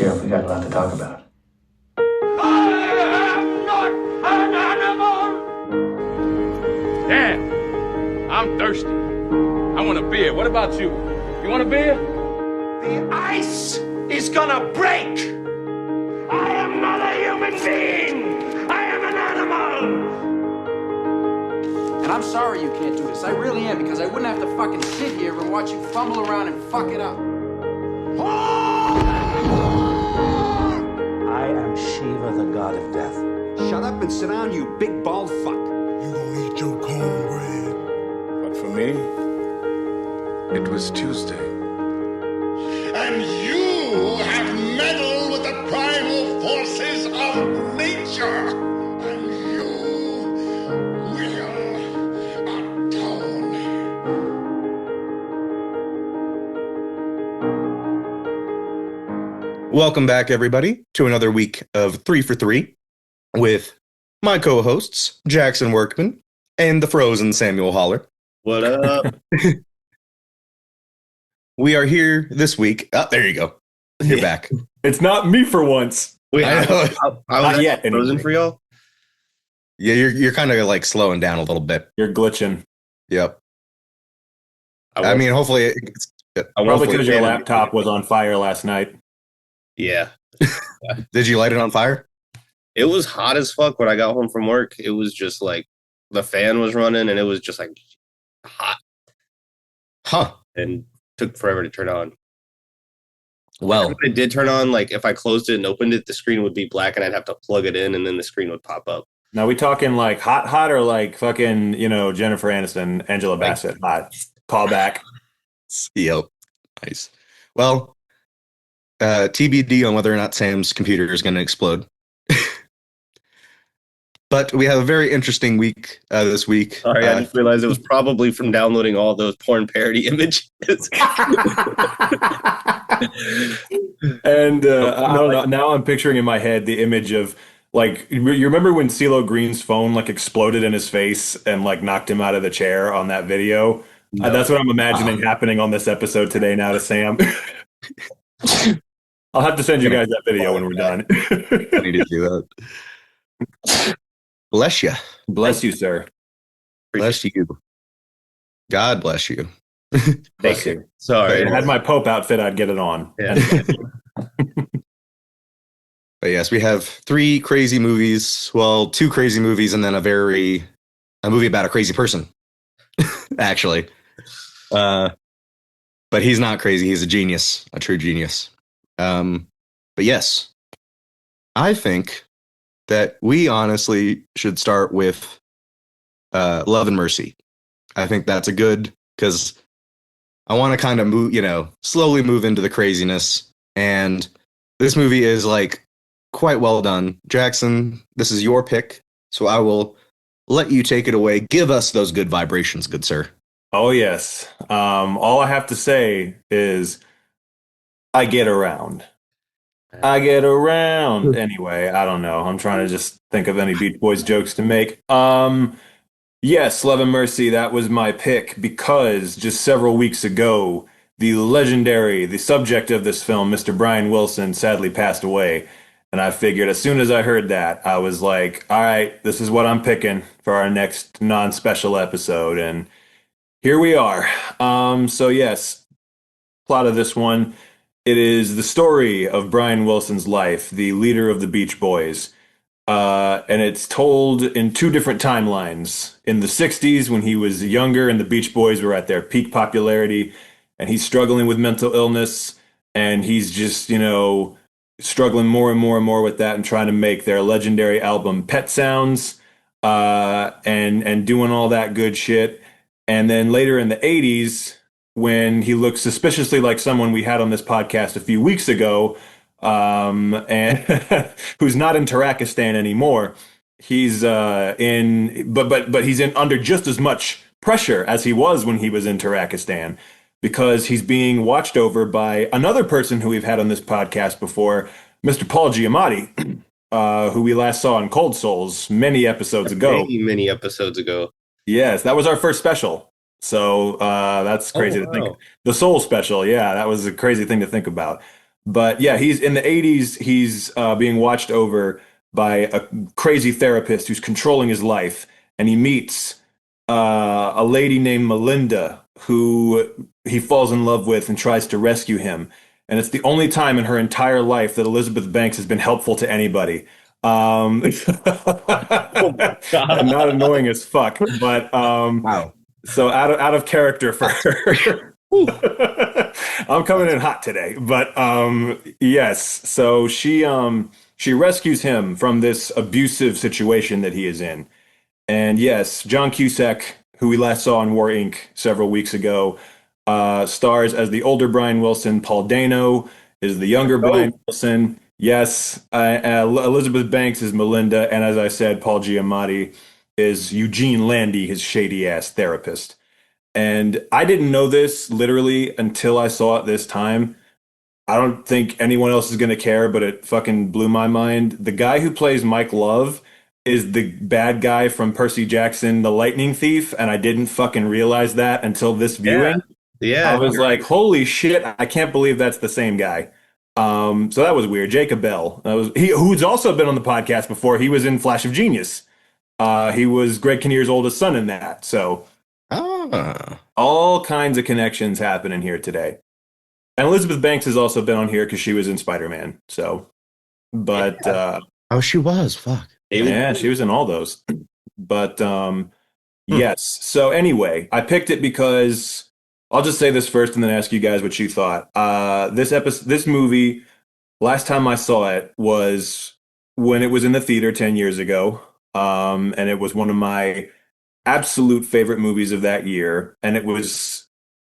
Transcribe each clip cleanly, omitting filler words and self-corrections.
Sheriff, we got a lot to talk about. I am not an animal! Damn, I'm thirsty. I want a beer. What about you? You want a beer? The ice is gonna break! I am not a human being! I am an animal! And I'm sorry you can't do this. I really am, because I wouldn't have to fucking sit here and watch you fumble around and fuck it up. I am Shiva, the god of death. Shut up and sit down, you big bald fuck. You gonna eat your cornbread? But for me, it was Tuesday. And you have meddled with the primal forces of nature. And you will atone. Welcome back, everybody, to another week of 3 for 3 with my co-hosts, Jackson Workman and the frozen Samuel Holler. What up? We are here this week. Oh, there you go. You're back. It's not me for once. Wait, I know. I was yet, frozen for y'all? Yeah, you're kind of like slowing down a little bit. You're glitching. Yep. I mean, hopefully, it's Probably because your laptop was on fire last night. Yeah. Did you light it on fire? It was hot as fuck when I got home from work. It was just like the fan was running and it was just like hot. Huh. And took forever to turn on. Well, when it did turn on, like if I closed it and opened it, the screen would be black and I'd have to plug it in and then the screen would pop up. Now, we talking like hot or like fucking, Jennifer Aniston, Angela Bassett hot? Call back. Yep. Nice. Well, TBD on whether or not Sam's computer is going to explode. But we have a very interesting week this week. Sorry, I just realized it was probably from downloading all those porn parody images. And now I'm picturing in my head the image of, like, you remember when CeeLo Green's phone like exploded in his face and like knocked him out of the chair on that video? No. That's what I'm imagining happening on this episode today now to Sam. I'll have to send you guys that video when we're done. I need to do that. Bless you. Bless you, sir. Bless you. God bless you. Bless you. Sorry. If I had my Pope outfit, I'd get it on. Yeah. But yes, we have 3 crazy movies. Well, 2 crazy movies and then a movie about a crazy person, actually. But he's not crazy. He's a genius, a true genius. But yes, I think that we honestly should start with Love and Mercy. I think that's a good, because I want to kind of move, slowly move into the craziness. And this movie is like quite well done. Jackson, this is your pick, so I will let you take it away. Give us those good vibrations, good sir. Oh, yes. All I have to say is I get around. I get around. Anyway, I don't know. I'm trying to just think of any Beach Boys jokes to make. Yes, Love and Mercy, that was my pick because just several weeks ago, the subject of this film, Mr. Brian Wilson, sadly passed away. And I figured as soon as I heard that, I was like, all right, this is what I'm picking for our next non-special episode. And here we are. So yes, plot of this one. It is the story of Brian Wilson's life, the leader of the Beach Boys. And it's told in 2 different timelines. In the 60s, when he was younger and the Beach Boys were at their peak popularity, and he's struggling with mental illness, and he's just, struggling more and more and more with that and trying to make their legendary album Pet Sounds, and doing all that good shit. And then later in the 80s, when he looked suspiciously like someone we had on this podcast a few weeks ago, and who's not in Tarakistan anymore. He's but he's in under just as much pressure as he was when he was in Tarakistan, because he's being watched over by another person who we've had on this podcast before, Mr. Paul Giamatti, who we last saw in Cold Souls many episodes ago. Many episodes ago. Yes, that was our first special. So that's crazy to think. The Soul special, yeah, that was a crazy thing to think about. But yeah, he's in the 80s. He's being watched over by a crazy therapist who's controlling his life, and he meets a lady named Melinda who he falls in love with and tries to rescue him. And it's the only time in her entire life that Elizabeth Banks has been helpful to anybody. Not annoying as fuck, but Wow. so out of character for her. I'm coming in hot today, but yes. So she rescues him from this abusive situation that he is in. And yes, John Cusack, who we last saw in War Inc. several weeks ago, stars as the older Brian Wilson. Paul Dano is the younger Brian Wilson. Yes, Elizabeth Banks is Melinda, and as I said, Paul Giamatti is Eugene Landy, his shady ass therapist. And I didn't know this literally until I saw it this time. I don't think anyone else is going to care, but it fucking blew my mind. The guy who plays Mike Love is the bad guy from Percy Jackson, The Lightning Thief, and I didn't fucking realize that until this viewing. Yeah. I was like, holy shit, I can't believe that's the same guy. So that was weird. Jacob Bell, who's also been on the podcast before. He was in Flash of Genius. He was Greg Kinnear's oldest son in that. So all kinds of connections happening here today. And Elizabeth Banks has also been on here because she was in Spider-Man. So, but Oh, she was. Fuck. yeah, she was in all those. But yes. So anyway, I picked it because I'll just say this first and then ask you guys what you thought. This movie, last time I saw it was when it was in the theater 10 years ago. And it was one of my absolute favorite movies of that year. And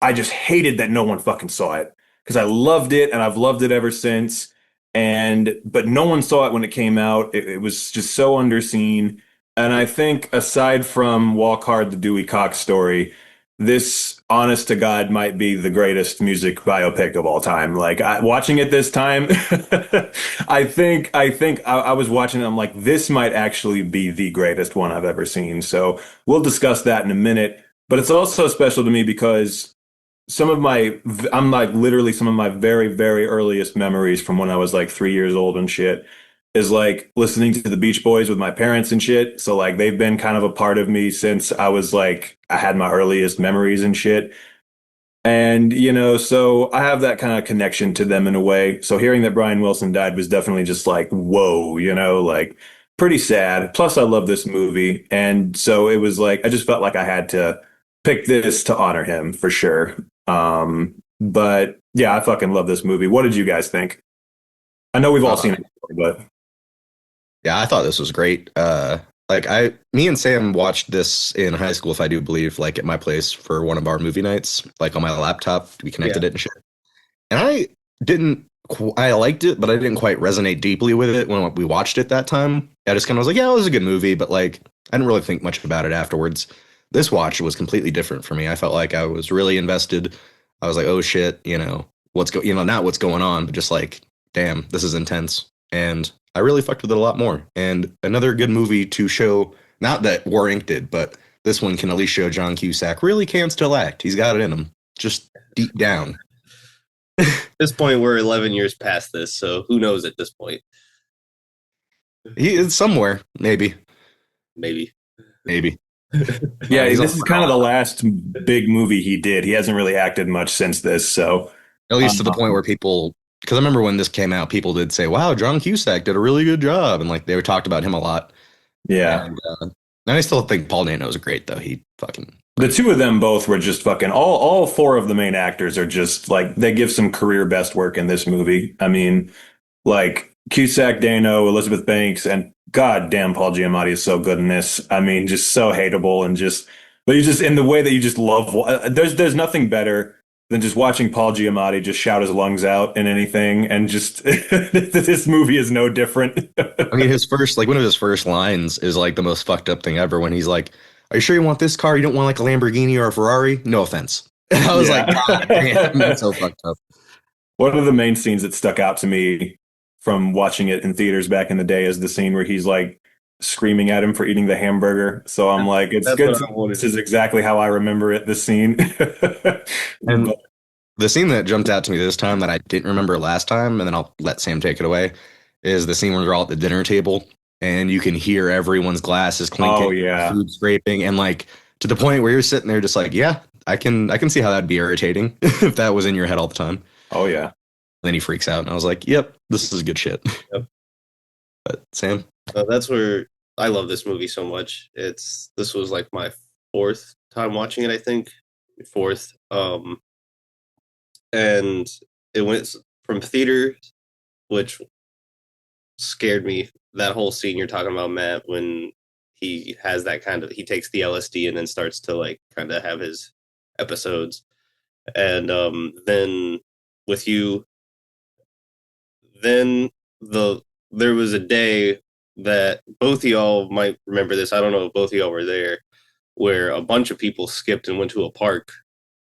I just hated that no one fucking saw it because I loved it and I've loved it ever since. But no one saw it when it came out. It was just so underseen. And I think aside from Walk Hard, the Dewey Cox story, this, honest to God, might be the greatest music biopic of all time. Like watching it this time, I think I was watching it. I'm like, this might actually be the greatest one I've ever seen. So we'll discuss that in a minute. But it's also special to me because some of my very, very earliest memories from when I was like 3 years old and shit is like listening to the Beach Boys with my parents and shit. So like they've been kind of a part of me since I had my earliest memories and shit. And, so I have that kind of connection to them in a way. So hearing that Brian Wilson died was definitely just like, whoa, like pretty sad. Plus I love this movie. And so it was like, I just felt like I had to pick this to honor him for sure. But yeah, I fucking love this movie. What did you guys think? I know we've all seen it before, but Yeah, I thought this was great. Me and Sam watched this in high school, if I do believe, like at my place for one of our movie nights, like on my laptop. We connected it and shit. And I liked it, but I didn't quite resonate deeply with it when we watched it that time. I just kind of was like, yeah, it was a good movie, but like, I didn't really think much about it afterwards. This watch was completely different for me. I felt like I was really invested. I was like, oh shit, not what's going on, but just like, damn, this is intense. And I really fucked with it a lot more. And another good movie to show, not that War Inc. did, but this one can at least show John Cusack really can still act. He's got it in him, just deep down. At this point, we're 11 years past this, so who knows at this point? He is somewhere, maybe. Yeah, this is kind of the last big movie he did. He hasn't really acted much since this, so at least to the point where people, because I remember when this came out, people did say, "Wow, John Cusack did a really good job," and like they talked about him a lot. Yeah, and I still think Paul Dano is great, though. The two of them both were just fucking. All four of the main actors are just like they give some career best work in this movie. I mean, like Cusack, Dano, Elizabeth Banks, and goddamn, Paul Giamatti is so good in this. I mean, just so hateable and but you just in the way that you just love. There's nothing better than just watching Paul Giamatti just shout his lungs out in anything, and just this movie is no different. I mean, one of his first lines is like the most fucked up thing ever when he's like, "Are you sure you want this car? You don't want like a Lamborghini or a Ferrari? No offense." And I was like, God damn, that's so fucked up. One of the main scenes that stuck out to me from watching it in theaters back in the day is the scene where he's like screaming at him for eating the hamburger. So I'm like, it's good. This is exactly how I remember it, this scene. The scene that jumped out to me this time that I didn't remember last time, and then I'll let Sam take it away, is the scene where they're all at the dinner table and you can hear everyone's glasses clinking, Oh, yeah. food scraping, and like to the point where you're sitting there just like, yeah, I can see how that'd be irritating if that was in your head all the time. Oh, yeah. And then he freaks out, and I was like, yep, this is good shit. Yep. But Sam, That's where I love this movie so much. This was like my fourth time watching it, I think. Fourth. And it went from theater, which scared me. That whole scene you're talking about, Matt, when he has that kind of, he takes the LSD and then starts to like kind of have his episodes. And then with you, then there was a day that both of y'all might remember this. I don't know if both of y'all were there, where a bunch of people skipped and went to a park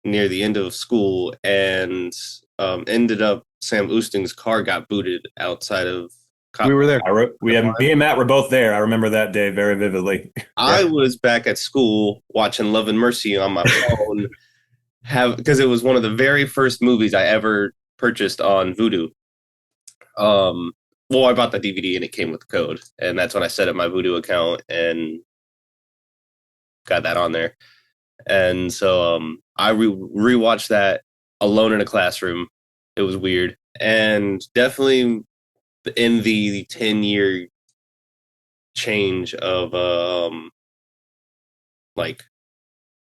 near the end of school and ended up Sam Oosting's car got booted outside of. we were there. Me and Matt were both there. I remember that day very vividly. I was back at school watching Love and Mercy on my phone, because it was one of the very first movies I ever purchased on Vudu. Well, I bought the DVD and it came with the code, and that's when I set up my Vudu account and got that on there. And so I rewatched that alone in a classroom. It was weird, and definitely in the 10-year change of like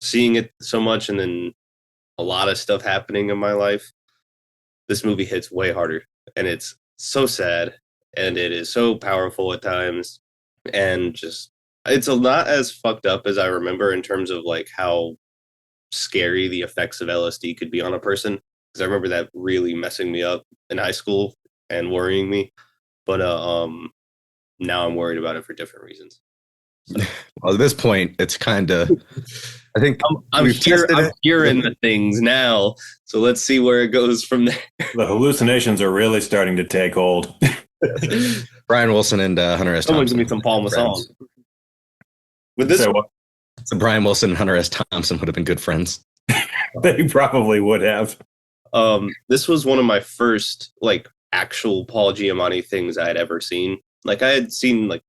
seeing it so much and then a lot of stuff happening in my life, this movie hits way harder, and it's so sad, and it is so powerful at times, and just it's not as fucked up as I remember in terms of like how scary the effects of LSD could be on a person, because I remember that really messing me up in high school and worrying me. But now I'm worried about it for different reasons. So. Well, at this point, it's kind of. I think I'm hearing the things now, so let's see where it goes from there. The hallucinations are really starting to take hold. Brian Wilson and Hunter S. Someone Thompson. give me some Paul Masson. With this, so Brian Wilson and Hunter S. Thompson would have been good friends. They probably would have. This was one of my first like actual Paul Giamatti things I had ever seen. Like I had seen like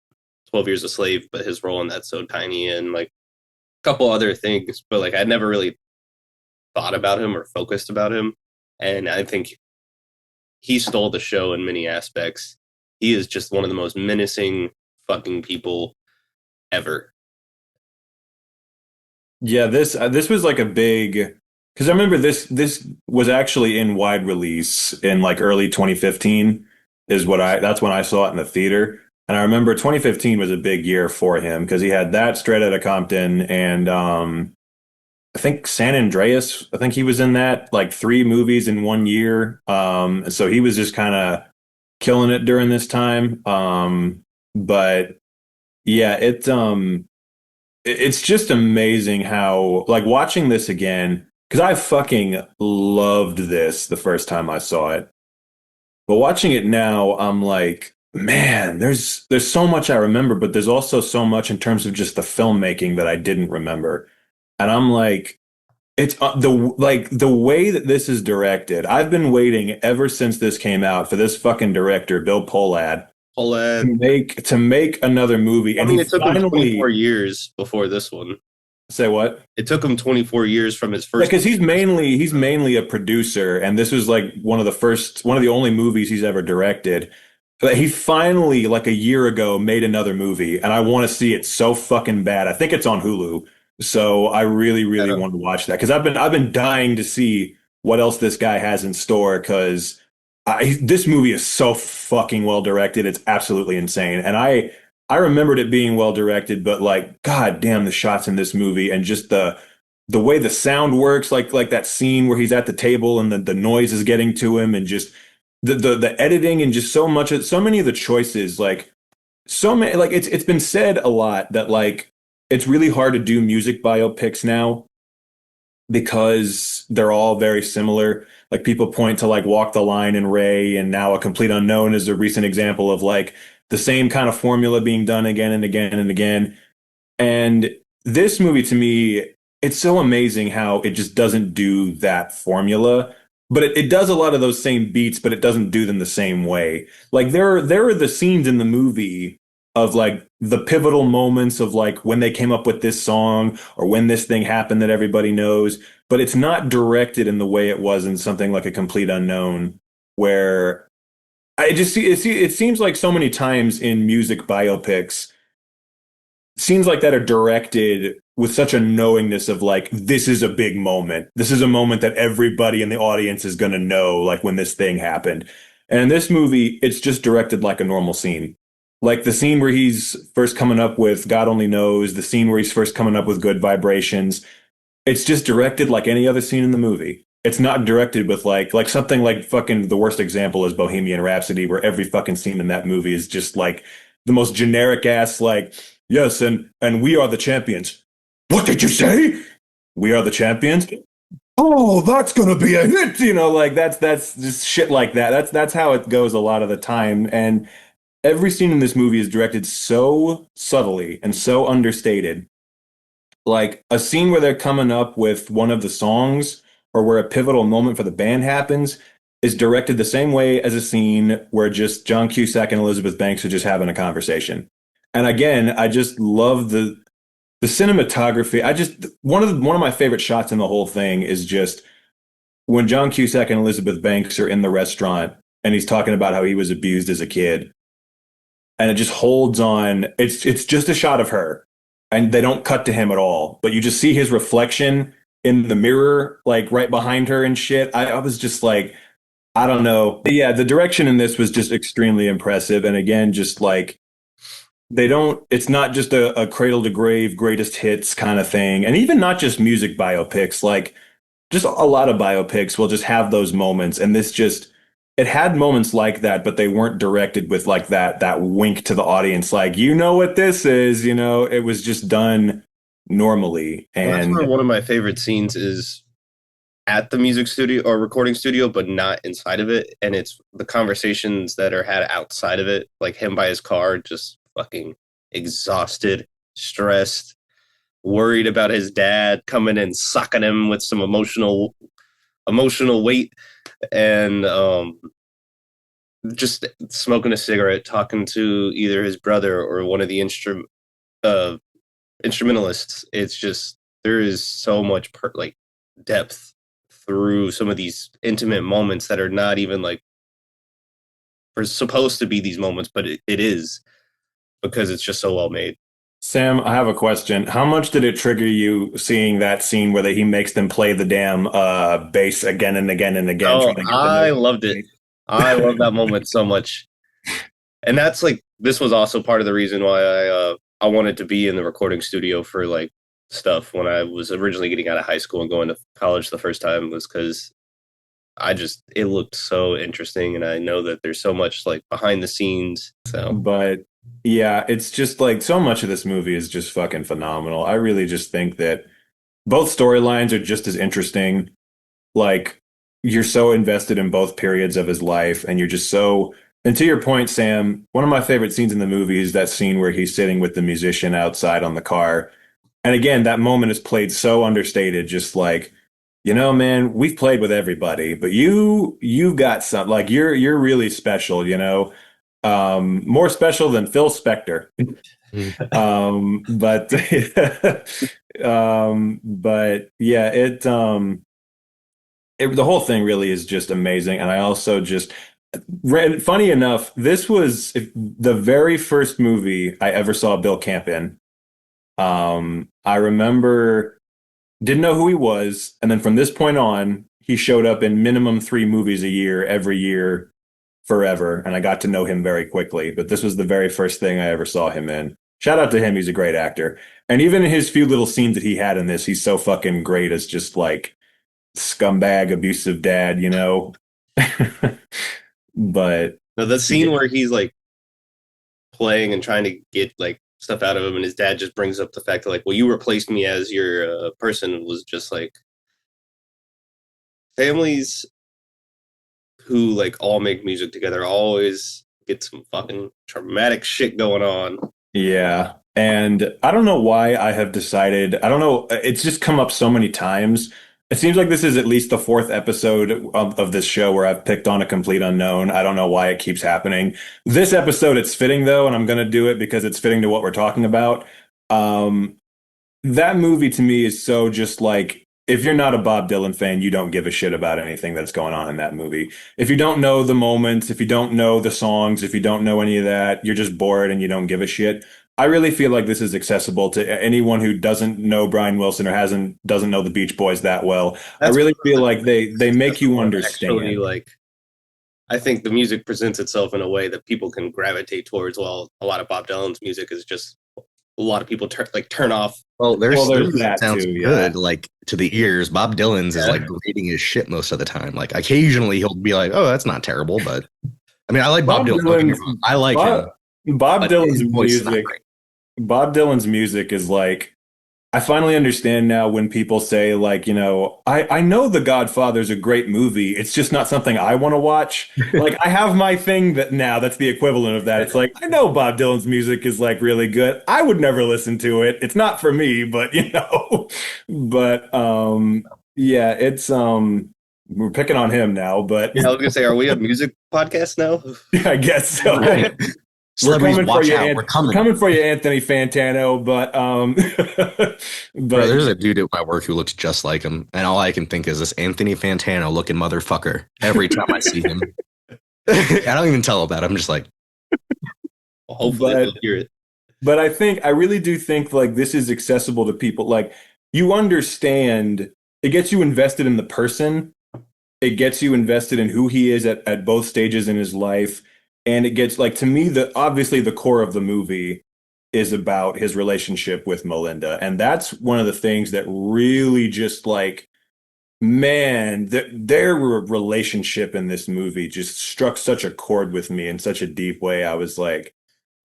12 Years a Slave, but his role in that's so tiny, and like a couple other things, but like I'd never really thought about him or focused about him. And I think he stole the show in many aspects. He is just one of the most menacing fucking people ever. Yeah, this was like a big, because I remember this was actually in wide release in like early 2015 that's when I saw it in the theater. And I remember 2015 was a big year for him because he had that Straight Outta Compton and I think San Andreas. I think he was in that, like 3 movies in 1 year. So he was just kind of killing it during this time. But yeah, it's just amazing how, like, watching this again, because I fucking loved this the first time I saw it. But watching it now, I'm like, man, there's so much I remember, but there's also so much in terms of just the filmmaking that I didn't remember. And I'm like, it's the way that this is directed. I've been waiting ever since this came out for this fucking director, Bill Pohlad, to make another movie. And it took him 24 years before this one. Say what? It took him 24 years from his first. Because he's mainly a producer, and this was like one of the only movies he's ever directed. But he finally, like a year ago, made another movie, and I want to see it so fucking bad. I think it's on Hulu, so I really, really want to watch that because I've been dying to see what else this guy has in store. Because this movie is so fucking well directed; it's absolutely insane, and I remembered it being well directed, but like, god damn, the shots in this movie and just the way the sound works, like that scene where he's at the table and the noise is getting to him, and just the editing and just so many of the choices, like so many, like it's been said a lot that like it's really hard to do music biopics now because they're all very similar. Like people point to like Walk the Line and Ray, and now A Complete Unknown is a recent example of like the same kind of formula being done again and again and again. And this movie, to me, it's so amazing how it just doesn't do that formula. but it does a lot of those same beats, but it doesn't do them the same way. Like there are the scenes in the movie of like the pivotal moments of like when they came up with this song or when this thing happened that everybody knows, but it's not directed in the way it was in something like A Complete Unknown, where I just see it seems like so many times in music biopics, scenes like that are directed with such a knowingness of like, this is a big moment. This is a moment that everybody in the audience is going to know, like when this thing happened. And in this movie, it's just directed like a normal scene. Like the scene where he's first coming up with God Only Knows, the scene where he's first coming up with Good Vibrations. It's just directed like any other scene in the movie. It's not directed with like something like fucking the worst example is Bohemian Rhapsody, where every fucking scene in that movie is just like the most generic ass, like, yes, and we are the champions. What did you say? We are the champions? Oh, that's gonna be a hit, like that's just shit like that. That's how it goes a lot of the time. And every scene in this movie is directed so subtly and so understated. Like a scene where they're coming up with one of the songs or where a pivotal moment for the band happens is directed the same way as a scene where just John Cusack and Elizabeth Banks are just having a conversation. And again, I just love the cinematography. One of my favorite shots in the whole thing is just when John Cusack and Elizabeth Banks are in the restaurant and he's talking about how he was abused as a kid. And it just holds on. It's just a shot of her and they don't cut to him at all, but you just see his reflection in the mirror, like right behind her and shit. I was just like, I don't know. Yeah, the direction in this was just extremely impressive. And again, just like it's not just a cradle to grave greatest hits kind of thing. And even not just music biopics, like just a lot of biopics will just have those moments. And it had moments like that, but they weren't directed with like that wink to the audience. Like, you know what this is, it was just done normally. And that's where one of my favorite scenes is at the music studio or recording studio, but not inside of it. And it's the conversations that are had outside of it, like him by his car, just fucking exhausted, stressed, worried about his dad coming and sucking him with some emotional weight, and just smoking a cigarette, talking to either his brother or one of the instrumentalists. It's just there is so much depth through some of these intimate moments that are not even like are supposed to be these moments, but it is because it's just so well made. Sam, I have a question. How much did it trigger you seeing that scene where he makes them play the damn bass again and again and again? Oh, I loved it. I love that moment so much. And that's like, this was also part of the reason why I wanted to be in the recording studio for like stuff when I was originally getting out of high school and going to college the first time, was because it looked so interesting. And I know that there's so much like behind the scenes. So, but yeah, it's just like so much of this movie is just fucking phenomenal. I really just think that both storylines are just as interesting. Like, you're so invested in both periods of his life, and you're just so. And to your point, Sam, one of my favorite scenes in the movie is that scene where he's sitting with the musician outside on the car. And again, that moment is played so understated, just like, man, we've played with everybody, but you've got some, like you're really special, more special than Phil Spector. But but yeah, the whole thing really is just amazing. And I also just read, funny enough, this was the very first movie I ever saw Bill Camp in. I remember, didn't know who he was, and then from this point on, he showed up in minimum 3 movies a year, every year, forever, and I got to know him very quickly. But this was the very first thing I ever saw him in. Shout out to him, he's a great actor. And even in his few little scenes that he had in this, he's so fucking great as just like scumbag, abusive dad, But no, the scene where he's like playing and trying to get like stuff out of him, and his dad just brings up the fact that like, well, you replaced me as your person, was just like, families who like all make music together always get some fucking traumatic shit going on. Yeah. And I don't know why I have decided, I don't know, it's just come up so many times, It seems like this is at least the fourth episode of this show where I've picked on a complete unknown. I don't know why it keeps happening. This episode, it's fitting though, and I'm going to do it because it's fitting to what we're talking about. That movie to me is so just like, if you're not a Bob Dylan fan, you don't give a shit about anything that's going on in that movie. If you don't know the moments, if you don't know the songs, if you don't know any of that, you're just bored and you don't give a shit. I really feel like this is accessible to anyone who doesn't know Brian Wilson or doesn't know the Beach Boys that well. I really feel like they make you understand. Actually, like, I think the music presents itself in a way that people can gravitate towards, while a lot of Bob Dylan's music is just a lot of people turn off. Well, there's that sounds too, good, like to the ears. Bob Dylan's is like grating his shit most of the time. Like occasionally he'll be like, "Oh, that's not terrible," but I mean, I like Bob Dylan. I like him. Bob Dylan's music. Bob Dylan's music is like, I finally understand now when people say like, I know The Godfather's a great movie. It's just not something I want to watch. Like I have my thing that's the equivalent of that. It's like, I know Bob Dylan's music is like really good. I would never listen to it. It's not for me, but but yeah, it's we're picking on him now, but yeah, I was gonna say, are we a music podcast now? Yeah, I guess so. Right. We're coming for you, We're coming for you, Anthony Fantano. But Bro, there's a dude at my work who looks just like him, and all I can think is this Anthony Fantano looking motherfucker every time I see him. I don't even tell him that. I'm just like, well, hopefully they'll hear it. But I really do think like this is accessible to people. Like you understand, it gets you invested in the person. It gets you invested in who he is at both stages in his life. And it gets like, to me, obviously the core of the movie is about his relationship with Melinda. And that's one of the things that really just like, man, their relationship in this movie just struck such a chord with me in such a deep way. I was like,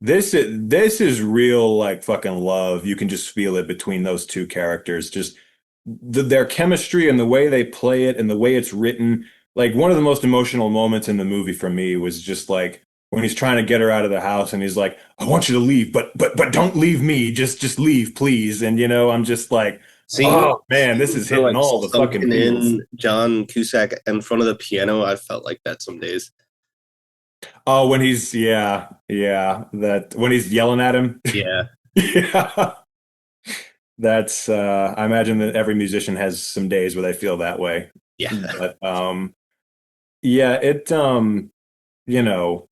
this is real, like fucking love. You can just feel it between those two characters. Just their chemistry and the way they play it and the way it's written. Like one of the most emotional moments in the movie for me was just like, when he's trying to get her out of the house and he's like, I want you to leave, but don't leave me. Just leave, please. And, I'm just like, oh, man, this is hitting like all the fucking in John Cusack in front of the piano. I felt like that some days. Oh, when he's, when he's yelling at him. Yeah. Yeah. That's, I imagine that every musician has some days where they feel that way. Yeah. But, yeah,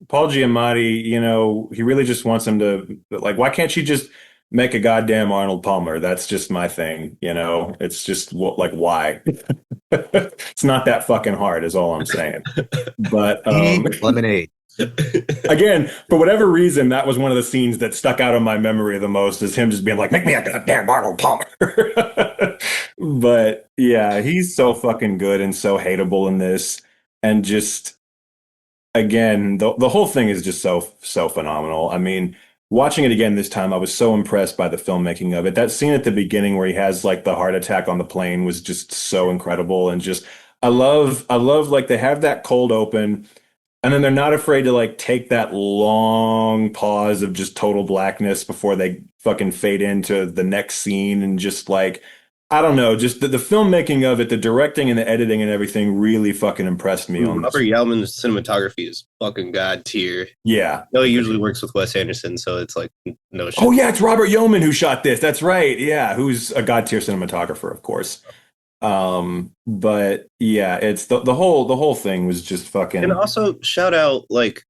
Paul Giamatti, he really just wants him to, like, why can't she just make a goddamn Arnold Palmer? That's just my thing, It's just, like, why? It's not that fucking hard is all I'm saying. But lemonade. Again, for whatever reason, that was one of the scenes that stuck out in my memory the most, is him just being like, make me a goddamn Arnold Palmer. But yeah, he's so fucking good and so hateable in this. And just, again, the whole thing is just so phenomenal. I mean, watching it again this time, I was so impressed by the filmmaking of it. That scene at the beginning where he has like the heart attack on the plane was just so incredible. And just, I love like they have that cold open and then they're not afraid to like take that long pause of just total blackness before they fucking fade into the next scene. And just like, I don't know, just the filmmaking of it, the directing and the editing and everything really fucking impressed me. On Robert Yeoman's cinematography is fucking god tier. Yeah. No, he usually works with Wes Anderson, so it's like no shit. Oh yeah, it's Robert Yeoman who shot this. That's right. Yeah, who's a god tier cinematographer, of course. But yeah, it's the whole thing was just fucking. And also shout out, like,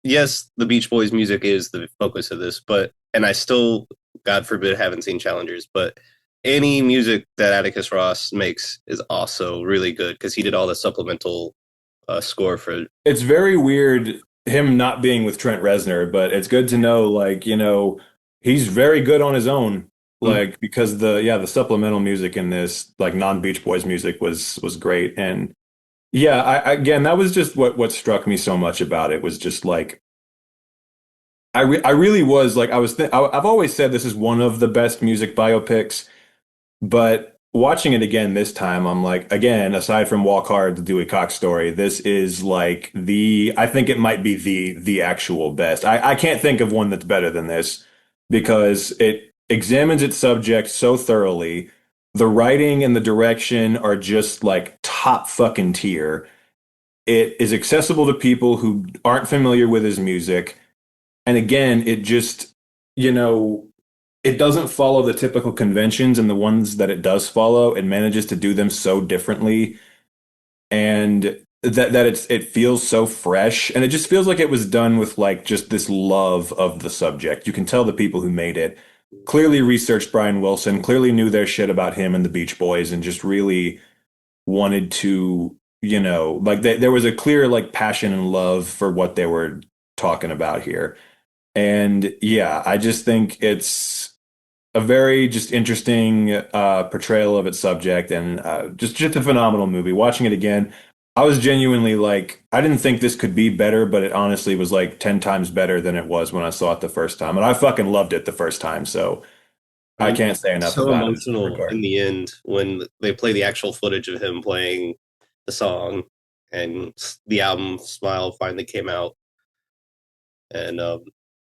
yes, the Beach Boys music is the focus of this, and I still, God forbid, haven't seen Challengers, but any music that Atticus Ross makes is also really good because he did all the supplemental score for. It's very weird him not being with Trent Reznor, but it's good to know, like, he's very good on his own. Like, because the supplemental music in this, like non-Beach Boys music was great. And yeah, again, that was just what struck me so much about it, was just like, I really was like, I've always said this is one of the best music biopics, but watching it again this time, I'm like, again, aside from Walk Hard, the Dewey Cox story, this is like I think it might be the actual best. I can't think of one that's better than this, because it examines its subject so thoroughly. The writing and the direction are just like top fucking tier. It is accessible to people who aren't familiar with his music. And again, it just, you know, it doesn't follow the typical conventions, and the ones that it does follow, it manages to do them so differently. And it feels so fresh, and it just feels like it was done with like just this love of the subject. You can tell the people who made it clearly researched Brian Wilson, clearly knew their shit about him and the Beach Boys, and just really wanted to, you know, like there was a clear like passion and love for what they were talking about here. And yeah, I just think it's a very just interesting portrayal of its subject, and just a phenomenal movie. Watching it again, I was genuinely like, I didn't think this could be better, but it honestly was like 10 times better than it was when I saw it the first time. And I fucking loved it the first time. So I can't say enough so about emotional it. in the end when they play the actual footage of him playing the song, and the album Smile finally came out. And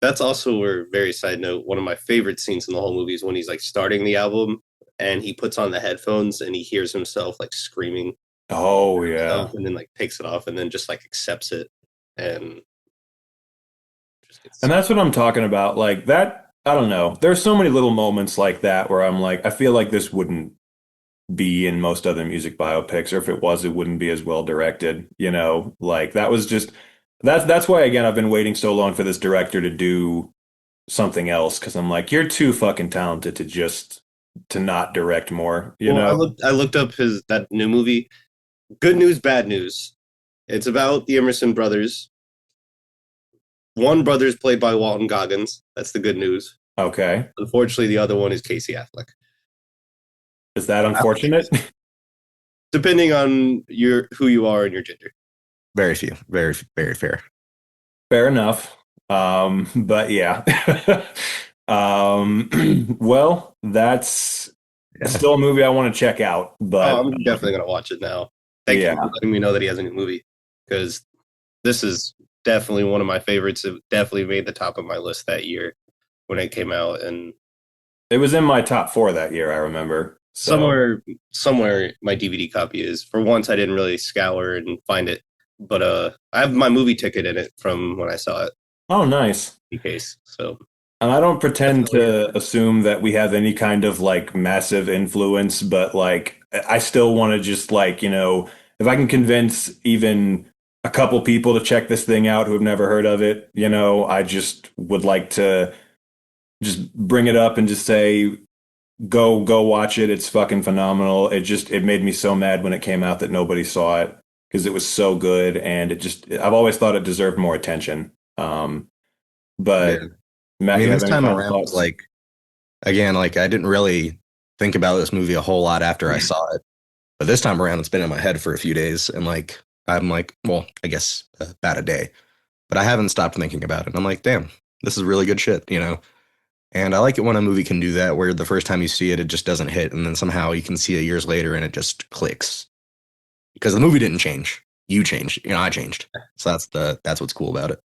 that's also where, very side note, one of my favorite scenes in the whole movie is when he's like starting the album and he puts on the headphones and he hears himself like screaming. Oh yeah. And then like takes it off and then just like accepts it, and and that's what I'm talking about. Like that, I don't know. There's so many little moments like that where I'm like, I feel like this wouldn't be in most other music biopics, or if it was, it wouldn't be as well directed. You know, like that was just that's why again I've been waiting so long for this director to do something else, because I'm like, you're too fucking talented to not direct more. You know, I looked up that new movie, Good News, Bad News. It's about the Emerson brothers. One brother's played by Walton Goggins. That's the good news. Okay. Unfortunately, the other one is Casey Affleck. Is that unfortunate? Depending on who you are and your gender. Very few. Very, very fair. Fair enough. But yeah. Well, that's still a movie I want to check out. But I'm definitely going to watch it now. Thank you for letting me know that he has a new movie, because this is definitely one of my favorites. It definitely made the top of my list that year when it came out, and it was in my top 4 that year, I remember. So. Somewhere my DVD copy is. For once, I didn't really scour and find it, but I have my movie ticket in it from when I saw it. Oh, nice. In case, so. And I don't pretend to assume that we have any kind of like massive influence, but like I still want to just like, you know, if I can convince even a couple people to check this thing out who have never heard of it, you know, I just would like to just bring it up and just say, go watch it. It's fucking phenomenal. It made me so mad when it came out that nobody saw it, because it was so good, and I've always thought it deserved more attention. But Matt, I mean, this time around, was like, again, like I didn't really think about this movie a whole lot after I saw it, but this time around, it's been in my head for a few days, and like I'm like, well, I guess about a day, but I haven't stopped thinking about it. I'm like, damn, this is really good shit, you know. And I like it when a movie can do that, where the first time you see it, it just doesn't hit, and then somehow you can see it years later and it just clicks. Because the movie didn't change, you changed, you know, I changed. So that's what's cool about it.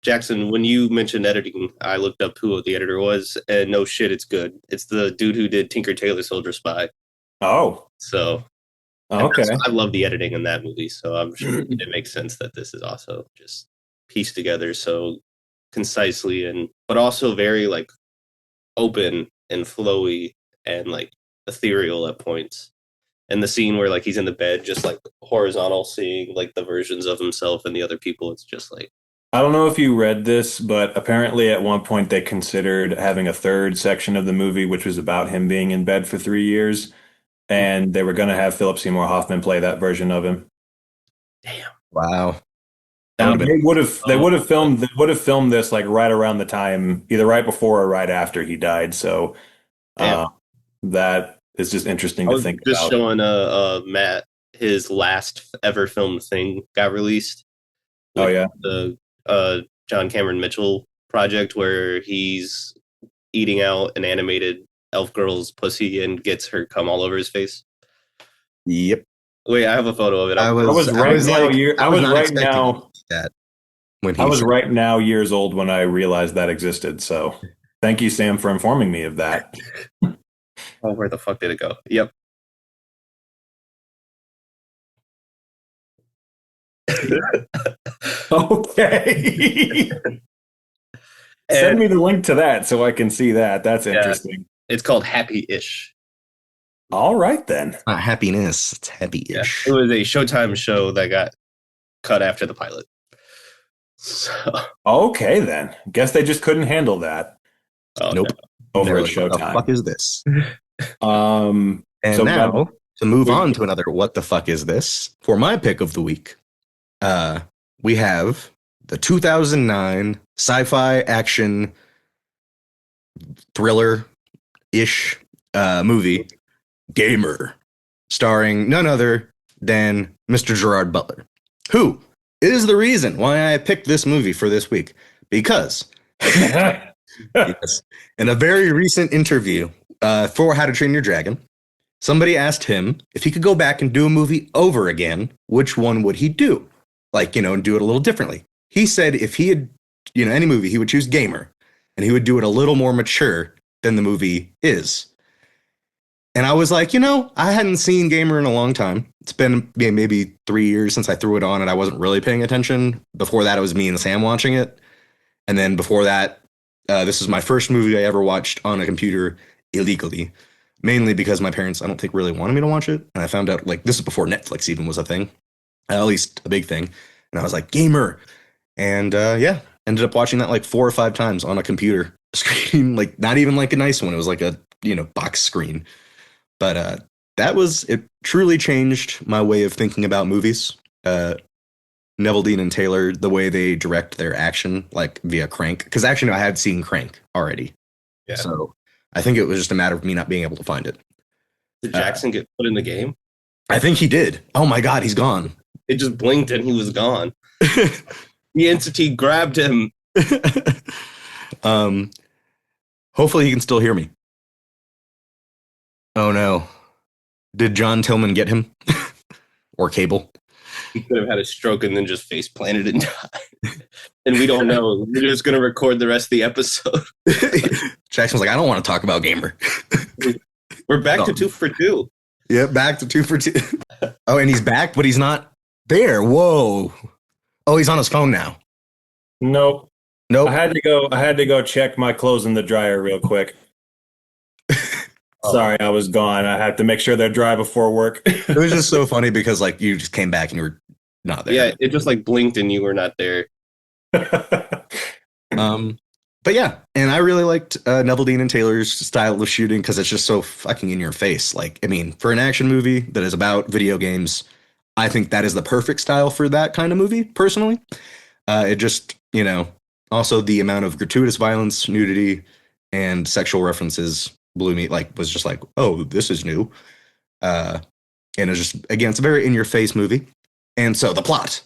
Jackson, when you mentioned editing, I looked up who the editor was, and no shit, it's good. It's the dude who did Tinker Tailor Soldier Spy. Oh. So, okay. I love the editing in that movie, so I'm sure it makes sense that this is also just pieced together so concisely, but also very like open and flowy and like ethereal at points. And the scene where like he's in the bed, just like horizontal, seeing like the versions of himself and the other people, it's just like, I don't know if you read this, but apparently at one point they considered having a third section of the movie, which was about him being in bed for 3 years, and they were going to have Philip Seymour Hoffman play that version of him. Damn! Wow. And they would have filmed this like right around the time, either right before or right after he died. So that is just interesting to think about. Just showing Matt, his last ever filmed thing got released. Oh yeah, the John Cameron Mitchell project, where he's eating out an animated elf girl's pussy and gets her cum all over his face. Yep. Wait, I have a photo of it. I was right now years old when I realized that existed. So thank you, Sam, for informing me of that. Oh, where the fuck did it go? Yep. Okay. Send And, me the link to that so I can see that. That's yeah, interesting. it's called Happy-ish. All right, then. Not happiness. It's Yeah, happy-ish. it was a Showtime show that got cut after the pilot. So, Okay, then. Guess they just couldn't handle that oh, Nope. over They're at like, what the fuck Showtime. is this? And And so now, to move we- on to another what the fuck is this? For my pick of the week, we have the 2009 sci-fi action thriller-ish movie, Gamer, starring none other than Mr. Gerard Butler, who is the reason why I picked this movie for this week. Because yes, in a very recent interview for How to Train Your Dragon, somebody asked him if he could go back and do a movie over again, which one would he do? Like, and do it a little differently. He said if he had, any movie, he would choose Gamer, and he would do it a little more mature than the movie is. And I was like, I hadn't seen Gamer in a long time. It's been maybe 3 years since I threw it on, and I wasn't really paying attention. Before that, it was me and Sam watching it. And then before that, this is my first movie I ever watched on a computer illegally, mainly because my parents, I don't think, really wanted me to watch it. And I found out, this is before Netflix even was a thing, at least a big thing. And I was like, Gamer. And ended up watching that 4 or 5 times on a computer screen, not even a nice one. It was a, box screen. But it truly changed my way of thinking about movies. Neville Dean and Taylor, the way they direct their action, via Crank. Because actually, I had seen Crank already. yeah. So I think it was just a matter of me not being able to find it. Did Jackson get put in the game? I think he did. Oh my God, he's gone. It just blinked and he was gone. The entity grabbed him. Hopefully he can still hear me. Oh no. Did John Tillman get him? Or Cable? He could have had a stroke and then just face planted and died. And we don't know. We're just going to record the rest of the episode. Jackson was like, I don't want to talk about Gamer. We're back to 2 for 2. Yeah, back to 2 for 2. Oh, and he's back, but he's not there. Whoa. Oh, he's on his phone now. Nope. Nope. I had to go check my clothes in the dryer real quick. Sorry, I was gone. I had to make sure they're dry before work. It was just so funny because you just came back and you were not there. Yeah, it just blinked and you were not there. But yeah, and I really liked Neville Dean and Taylor's style of shooting because it's just so fucking in your face. For an action movie that is about video games, I think that is the perfect style for that kind of movie, personally. It just, also the amount of gratuitous violence, nudity, and sexual references blew me, was just oh, this is new. And it's just, again, it's a very in-your-face movie. And so the plot,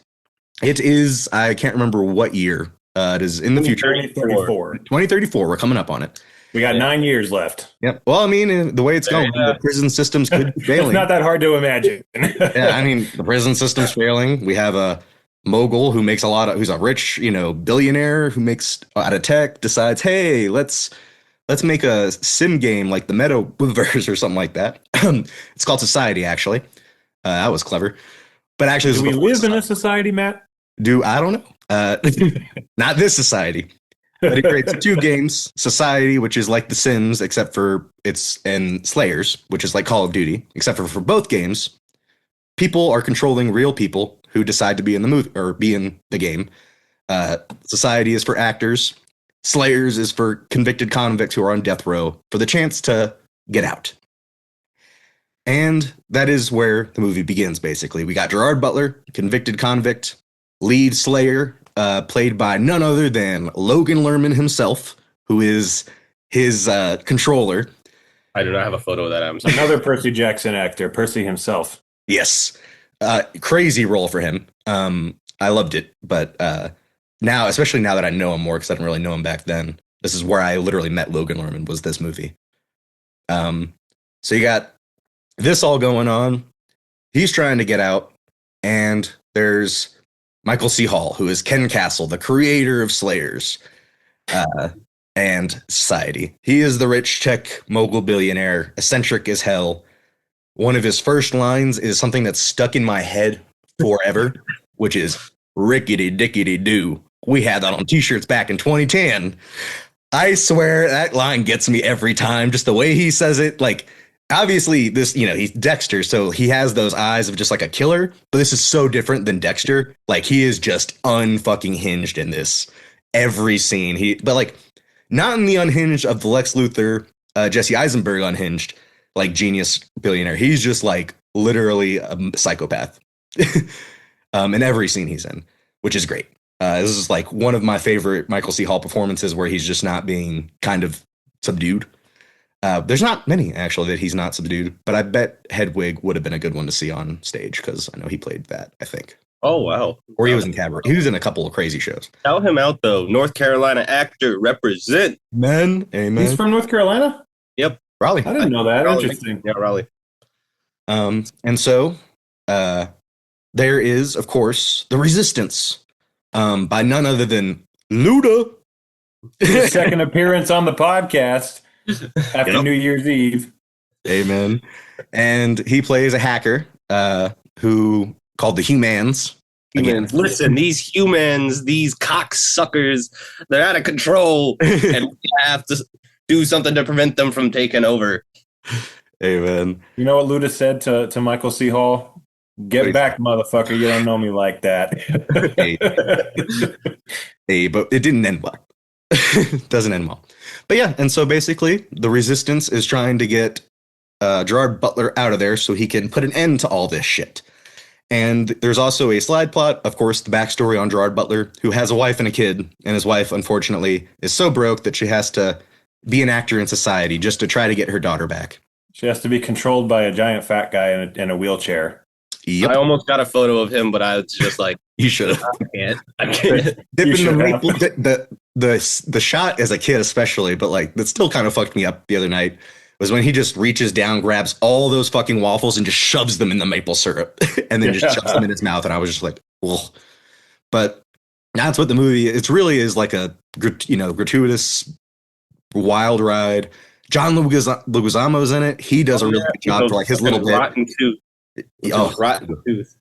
it is, I can't remember what year. It is in the future. 2034. We're coming up on it. We got 9 years left. Yep. Well, I mean, the way it's going, the prison systems could be failing. It's not that hard to imagine. Yeah, I mean, the prison system's failing. We have a mogul who makes who's a rich, billionaire who makes out of tech, decides, hey, let's make a sim game like the Metaverse or something like that. It's called Society, actually. That was clever. But actually, do we live in a society, Matt? I don't know. Not this society. But it creates 2 games, Society, which is like The Sims, except for and Slayers, which is like Call of Duty, except for both games, people are controlling real people who decide to be in the movie or be in the game. Society is for actors. Slayers is for convicted convicts who are on death row for the chance to get out. And that is where the movie begins, basically. We got Gerard Butler, convicted convict, lead Slayer, played by none other than Logan Lerman himself, who is his controller. I do not have a photo of that. Another Percy Jackson actor, Percy himself. Yes. Crazy role for him. I loved it. But now, especially now that I know him more, because I didn't really know him back then, this is where I literally met Logan Lerman, was this movie. So you got this all going on. He's trying to get out, and there's Michael C. Hall, who is Ken Castle, the creator of Slayers. and society. He is the rich tech mogul billionaire, eccentric as hell. One of his first lines is something that's stuck in my head forever, which is rickety dickety doo. We had that on t-shirts back in 2010. I swear that line gets me every time. Just the way he says it, like, obviously this, he's Dexter, so he has those eyes of just like a killer, but this is so different than Dexter. Like, he is just unfucking hinged in this. Every scene, but like, not in the unhinged of the Lex Luthor, Jesse Eisenberg unhinged, like genius billionaire. He's just like literally a psychopath in every scene he's in, which is great. This is like one of my favorite Michael C. Hall performances where he's just not being kind of subdued. There's not many actually that he's not subdued, but I bet Hedwig would have been a good one to see on stage because I know he played that, I think. Oh, wow. Or he was in Cabaret. He was in a couple of crazy shows. Shout him out, though. North Carolina actor, represent. Amen. He's from North Carolina? Yep. Raleigh. I didn't know that. Raleigh. Interesting. Yeah, Raleigh. And so there is, of course, The Resistance by none other than Luda. His second appearance on the podcast after New Year's Eve. Amen. And he plays a hacker who called the Humans. Humans. Listen, these humans, these cocksuckers, they're out of control, and we have to do something to prevent them from taking over. Amen. You know what Luda said to Michael C. Hall? Get back, motherfucker. You don't know me like that. Hey, but it didn't end well. Doesn't end well. But yeah, and so basically, the Resistance is trying to get Gerard Butler out of there so he can put an end to all this shit. And there's also a slide plot, of course, the backstory on Gerard Butler, who has a wife and a kid, and his wife, unfortunately, is so broke that she has to be an actor in society just to try to get her daughter back. She has to be controlled by a giant fat guy in a wheelchair. Yep. I almost got a photo of him, but I was just like, you should have. I can't. Dipping the shot as a kid, especially, but like that still kind of fucked me up the other night. Was when he just reaches down, grabs all those fucking waffles, and just shoves them in the maple syrup, and then just shoves them in his mouth. And I was just like, ugh. But that's what the movie. It really is like a gratuitous wild ride. John Leguizamo's in it. He does a really good job for like his little bit. Rotten tooth. Rotten tooth.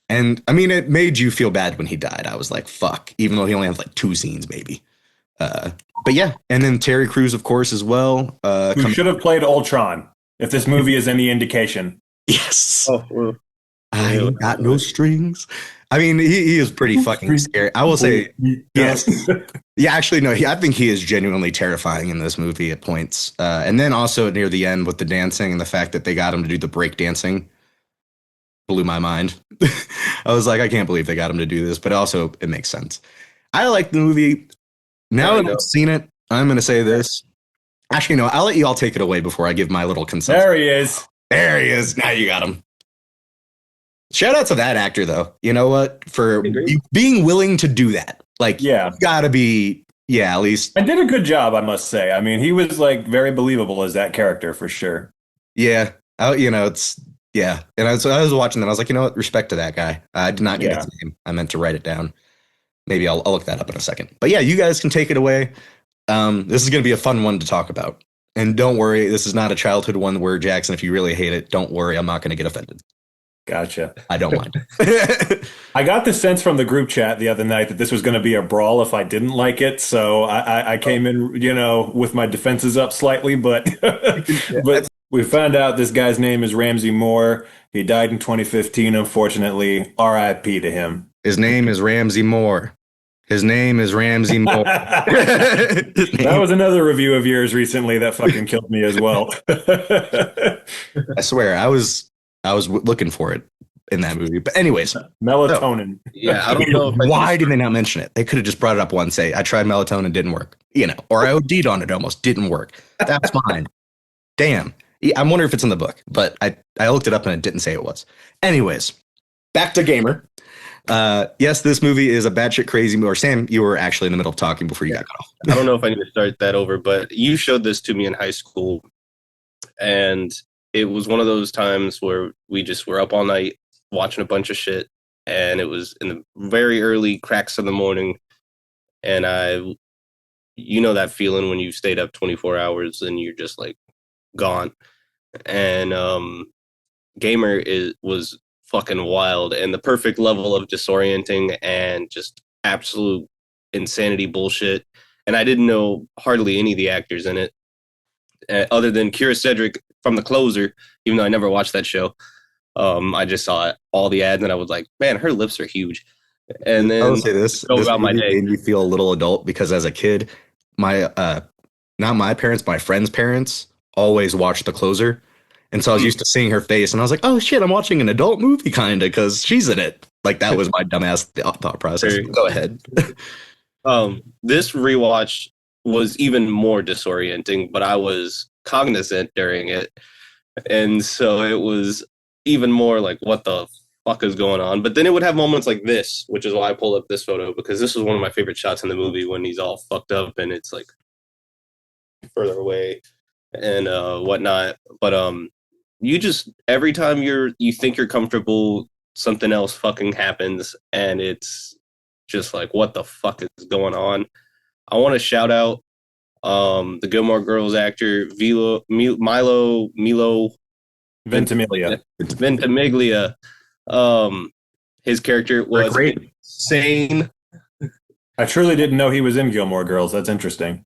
And I mean, it made you feel bad when he died. I was like, fuck, even though he only has like 2 scenes, maybe. But yeah, and then Terry Crews, of course, as well. Who should have played Ultron, if this movie is any indication. Yes. Oh, well. I ain't got no strings. I mean, he is pretty fucking scary. I will say, yes. Yeah, actually, no, I think he is genuinely terrifying in this movie at points. And then also near the end with the dancing and the fact that they got him to do the break dancing blew my mind. I was like, I can't believe they got him to do this, but also it makes sense. I like the movie. Now that I've seen it, I'm going to say this. Actually, no, I'll let you all take it away before I give my little consensus. There he is. There he is. Now you got him. Shout out to that actor, though. You know what? For being willing to do that. Like, yeah, gotta be, at least. I did a good job, I must say. I mean, he was like very believable as that character for sure. Yeah. It's, yeah. And I was watching that. I was like, you know what? Respect to that guy. I did not get his name. I meant to write it down. Maybe I'll look that up in a second. But yeah, you guys can take it away. This is going to be a fun one to talk about. And don't worry, this is not a childhood one where, Jackson, if you really hate it, don't worry, I'm not going to get offended. Gotcha. I don't mind. I got the sense from the group chat the other night that this was going to be a brawl if I didn't like it. So I came in, with my defenses up slightly, but but we found out this guy's name is Ramsey Moore. He died in 2015, unfortunately. R.I.P. to him. His name is Ramsey Moore. His name is Ramsey Moore. That was another review of yours recently that fucking killed me as well. I swear, I was looking for it in that movie. But anyways. Melatonin. Yeah, I don't know. Why did they not mention it? They could have just brought it up once, say, I tried melatonin, didn't work. Or I OD'd on it, almost didn't work. That's fine. Damn. I wonder if it's in the book, but I looked it up and it didn't say it was. Anyways, back to Gamer. Yes, this movie is a batshit crazy movie. Or Sam, you were actually in the middle of talking before you got cut off. I don't know if I need to start that over, but you showed this to me in high school, and it was one of those times where we just were up all night watching a bunch of shit, and it was in the very early cracks of the morning, and you know that feeling when you stayed up 24 hours and you're just like gone. And Gamer was fucking wild, and the perfect level of disorienting and just absolute insanity bullshit. And I didn't know hardly any of the actors in it, other than Kira Cedric from The Closer, even though I never watched that show. I just saw all the ads and I was like, man, her lips are huge. And then I will say this about my day. made me feel a little adult because as a kid, my not my parents, my friends' parents always watched The Closer. And so I was used to seeing her face and I was like, oh shit, I'm watching an adult movie kind of because she's in it. Like that was my dumbass thought process. Go ahead. This rewatch was even more disorienting, but I was cognizant during it. And so it was even more like, what the fuck is going on? But then it would have moments like this, which is why I pulled up this photo, because this was one of my favorite shots in the movie when he's all fucked up and it's like further away and whatnot. But you just, every time you think you're comfortable, something else fucking happens and it's just like, what the fuck is going on? I want to shout out the Gilmore Girls actor Milo Ventimiglia. His character was insane. I truly didn't know he was in Gilmore Girls. That's interesting.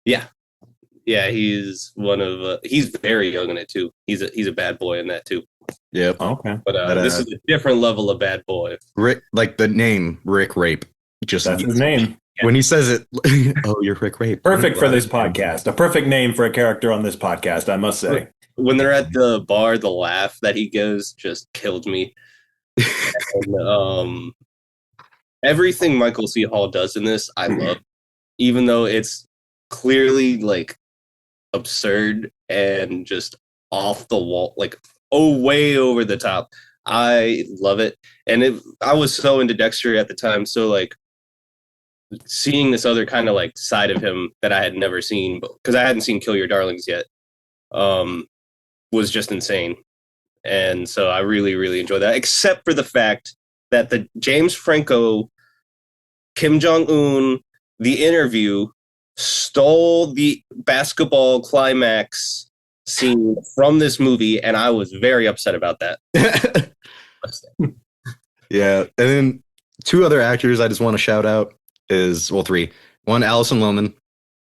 Yeah, he's one of he's very young in it too. He's a bad boy in that too. Yep. Okay. But this is a different level of bad boy. Rick, like the name Rick Rape. Just that's his name. When he says it, oh, you're Rick Rape. Perfect for this podcast. A perfect name for a character on this podcast, I must say. When they're at the bar, the laugh that he gives just killed me. And, everything Michael C. Hall does in this, I love. Even though it's clearly like absurd and just off the wall, like way over the top. I love it. And I was so into Dexter at the time, so like seeing this other kind of like side of him that I had never seen, because I hadn't seen Kill Your Darlings yet, was just insane. And so I really, really enjoyed that, except for the fact that the James Franco, Kim Jong-un, The Interview stole the basketball climax scene from this movie, and I was very upset about that. Yeah, and then two other actors I just want to shout out is, well, three. One, Alison Lohman.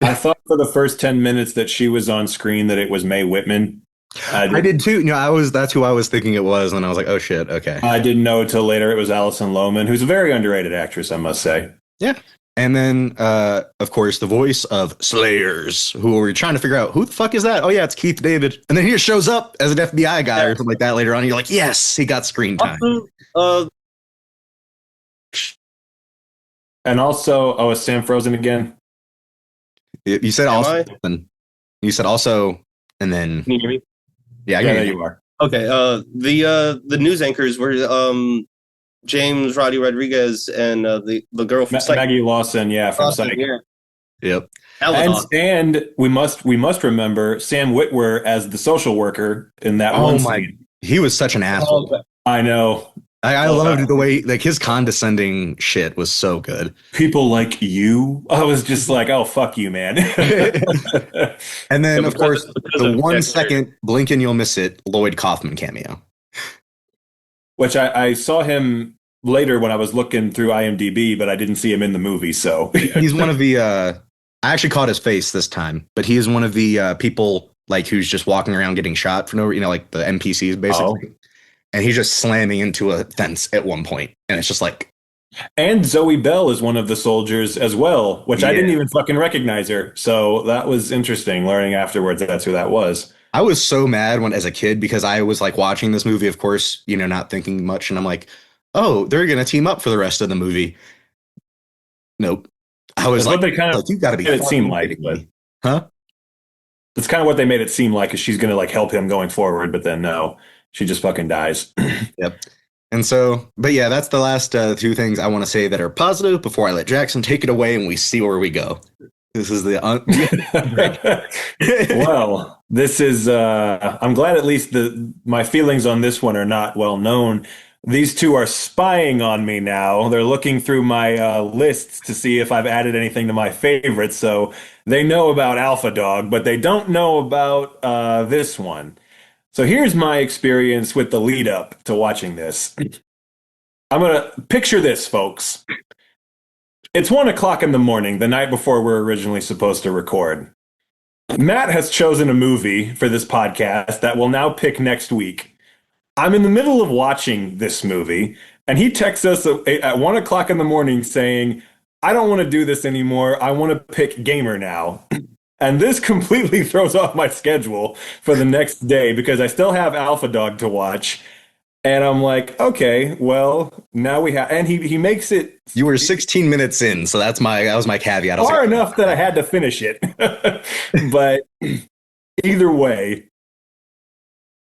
I thought for the first 10 minutes that she was on screen that it was Mae Whitman. I did too. You know, that's who I was thinking it was, and I was like, oh shit, okay. I didn't know until later it was Alison Lohman, who's a very underrated actress, I must say. Yeah. And then, of course, the voice of Slayers, who we're trying to figure out, who the fuck is that? Oh, yeah, it's Keith David. And then he just shows up as an FBI guy or something like that later on. And you're like, yes, he got screen time. And also, is Sam frozen again? You said also. You said also, and then. Can you hear me? Yeah, there you are. Okay. The news anchors were James Roddy Rodriguez and the girl from Psych. Maggie Lawson, from Psych. Yeah. Yep. And we must remember Sam Witwer as the social worker in that one scene. He was such an asshole. I know. I loved the way, like, his condescending shit was so good. People like you. I was just like, oh, fuck you, man. And then, of course, the 1 second blink and you'll miss it Lloyd Kaufman cameo. Which I saw him later when I was looking through IMDb, but I didn't see him in the movie. So he's one of the. I actually caught his face this time, but he is one of the people like who's just walking around getting shot for no, like the NPCs basically, and he's just slamming into a fence at one point, and it's just like. And Zoe Bell is one of the soldiers as well, which I didn't even fucking recognize her. So that was interesting. Learning afterwards that's who that was. I was so mad as a kid because I was like watching this movie, of course, not thinking much. And I'm like, oh, they're going to team up for the rest of the movie. Nope. I was like, you got to be. It seemed like, huh? That's kind of what they made it seem like, is she's going to like help him going forward. But then no, she just fucking dies. Yep. And so, but yeah, that's the last two things I want to say that are positive before I let Jackson take it away and we see where we go. This is the well, this is I'm glad at least my feelings on this one are not well known. these two are spying on me now. They're looking through my lists to see if I've added anything to my favorites. So they know about Alpha Dog, but they don't know about this one. So here's my experience with the lead up to watching this. I'm going to picture this, folks. It's 1 o'clock in the morning, the night before we're originally supposed to record. Matt has chosen a movie for this podcast that we'll now pick next week. I'm in the middle of watching this movie, and he texts us at 1 o'clock in the morning saying, I don't want to do this anymore. I want to pick Gamer now. And this completely throws off my schedule for the next day because I still have Alpha Dog to watch. And I'm like, okay, well, now we have, and he makes it. You were 16 minutes in, so that was my caveat. Far enough that I had to finish it. But either way,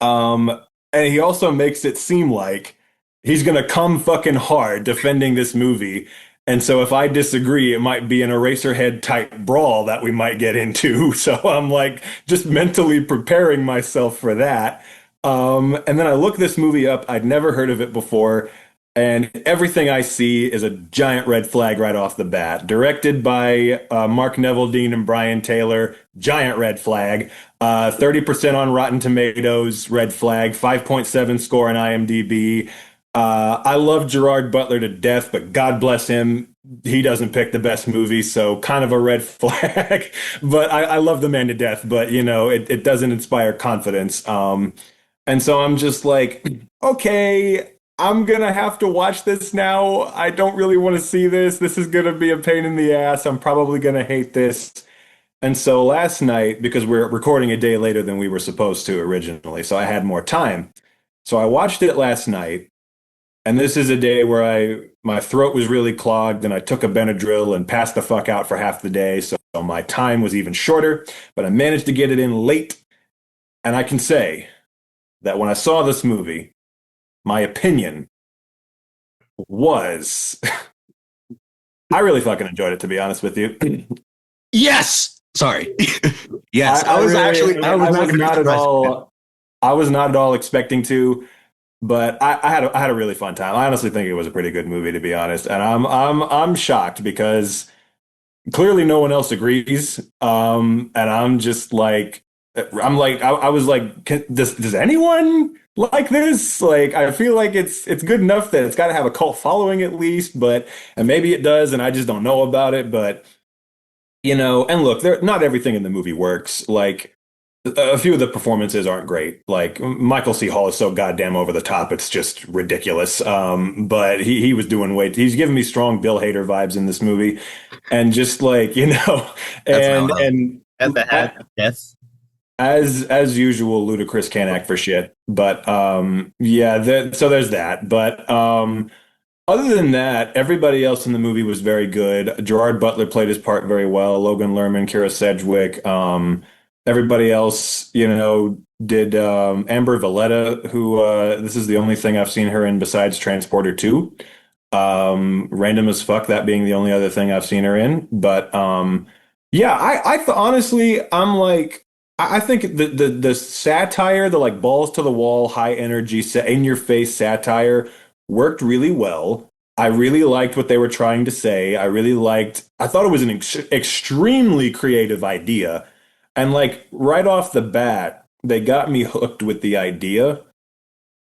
and he also makes it seem like he's gonna come fucking hard defending this movie. And so if I disagree, it might be an Eraserhead type brawl that we might get into. So I'm like just mentally preparing myself for that. And then I look this movie up. I'd never heard of it before. And everything I see is a giant red flag right off the bat. Directed by Mark Neville-Dean and Brian Taylor, giant red flag. 30% on Rotten Tomatoes, red flag. 5.7 score on IMDb. I love Gerard Butler to death, but God bless him, he doesn't pick the best movie, so kind of a red flag. But I love the man to death, but it doesn't inspire confidence. And so I'm just like, okay, I'm gonna have to watch this now. I don't really want to see this. This is gonna be a pain in the ass. I'm probably gonna hate this. And so last night, because we're recording a day later than we were supposed to originally, so I had more time. So I watched it last night. And this is a day where my throat was really clogged and I took a Benadryl and passed the fuck out for half the day. So my time was even shorter, but I managed to get it in late. And I can say that when I saw this movie, my opinion was I really fucking enjoyed it, to be honest with you. Yes. Sorry. Yes. I was not at all expecting to. But I had a really fun time. I honestly think it was a pretty good movie, to be honest. And I'm shocked because clearly no one else agrees. And I'm just like, I was like, does anyone like this? Like, I feel like it's good enough that it's got to have a cult following at least, and maybe it does, and I just don't know about it. But and look, not everything in the movie works. Like, a few of the performances aren't great. Like Michael C. Hall is so goddamn over the top, it's just ridiculous. But he was doing he's giving me strong Bill Hader vibes in this movie, and just like and at the hat, yes. As usual, Ludacris can't act for shit. But so there's that. But other than that, everybody else in the movie was very good. Gerard Butler played his part very well. Logan Lerman, Kira Sedgwick. Everybody else, did Amber Valletta, who this is the only thing I've seen her in besides Transporter 2. Random as fuck, that being the only other thing I've seen her in. But honestly, I'm like, I think the satire, the like balls to the wall, high energy, in your face satire worked really well. I really liked what they were trying to say. I thought it was an extremely creative idea. And like right off the bat, they got me hooked with the idea,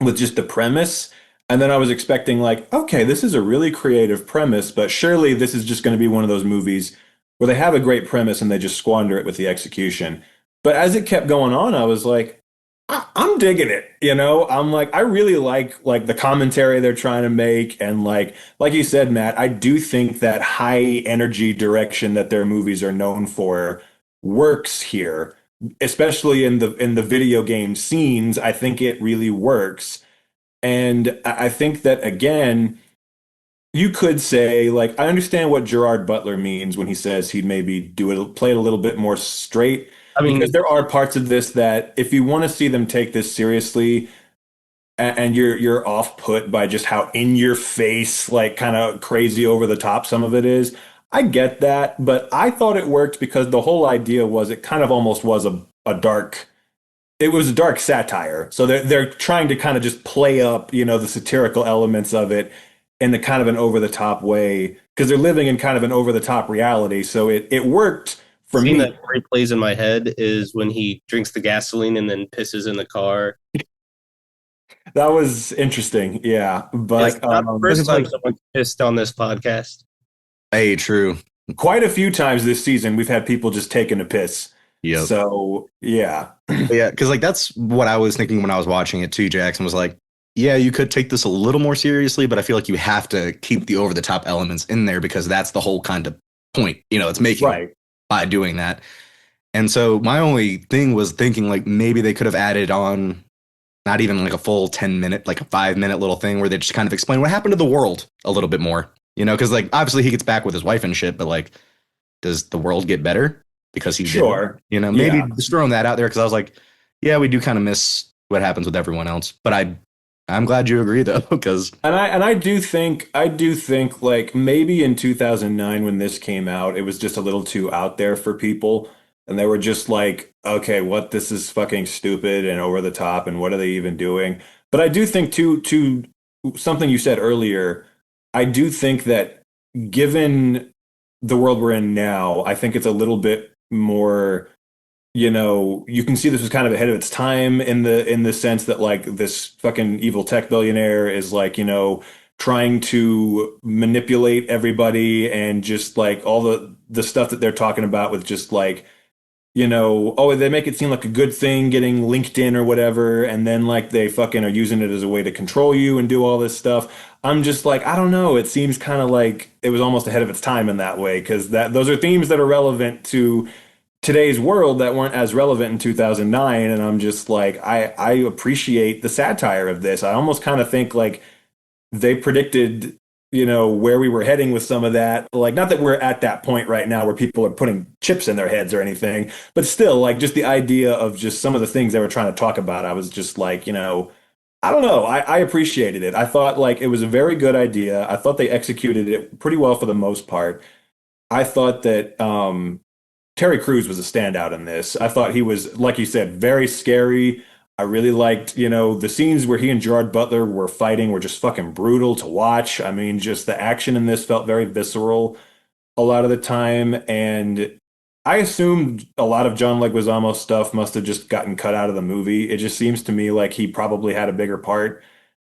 with just the premise. And then I was expecting like, okay, this is a really creative premise, but surely this is just going to be one of those movies where they have a great premise and they just squander it with the execution. But as it kept going on, I was like, I'm digging it. I'm like, I really like the commentary they're trying to make. And like you said, Matt, I do think that high energy direction that their movies are known for works here, especially in the video game scenes. I think it really works. And I think that, again, you could say, like, I understand what Gerard Butler means when he says he'd maybe play it a little bit more straight. I mean, because there are parts of this that if you want to see them take this seriously and you're off put by just how in your face, like kind of crazy over the top some of it is, I get that, but I thought it worked because the whole idea was it kind of almost was a dark it was a dark satire. So they're trying to kind of just play up, the satirical elements of it in the kind of an over the top way because they're living in kind of an over the top reality. So it worked for Scene me. that replays in my head is when he drinks the gasoline and then pisses in the car. That was interesting. Yeah. But It's not the first time someone pissed on this podcast. Hey, true. Quite a few times this season, we've had people just taking a piss. Yep. So, yeah. Yeah, because like that's what I was thinking when I was watching it too. Jackson was like, yeah, you could take this a little more seriously, but I feel like you have to keep the over the top elements in there because that's the whole kind of point, it's making Right. by doing that. And so my only thing was thinking like maybe they could have added on not even like a full 10-minute, like a 5-minute little thing where they just kind of explain what happened to the world a little bit more, because like obviously he gets back with his wife and shit, but like, does the world get better because he Sure. didn't? Maybe just throwing that out there because I was like, yeah, we do kind of miss what happens with everyone else. But I'm glad you agree though, because I do think like maybe in 2009 when this came out, it was just a little too out there for people. And they were just like, okay, this is fucking stupid and over the top, and what are they even doing? But I do think to something you said earlier, I do think that given the world we're in now, I think it's a little bit more, you can see this was kind of ahead of its time in the sense that like this fucking evil tech billionaire is like, trying to manipulate everybody and just like all the stuff that they're talking about with just like, they make it seem like a good thing getting LinkedIn or whatever, and then like they fucking are using it as a way to control you and do all this stuff. I'm just like, I don't know. It seems kind of like it was almost ahead of its time in that way because those are themes that are relevant to today's world that weren't as relevant in 2009. And I'm just like, I appreciate the satire of this. I almost kind of think like they predicted where we were heading with some of that. Like, not that we're at that point right now where people are putting chips in their heads or anything, but still, like, just the idea of just some of the things they were trying to talk about, I was just like, I don't know. I appreciated it. I thought, like, it was a very good idea. I thought they executed it pretty well for the most part. I thought that Terry Crews was a standout in this. I thought he was, like you said, very scary. I really liked, the scenes where he and Gerard Butler were fighting were just fucking brutal to watch. I mean, just the action in this felt very visceral a lot of the time. And I assumed a lot of John Leguizamo's stuff must have just gotten cut out of the movie. It just seems to me like he probably had a bigger part.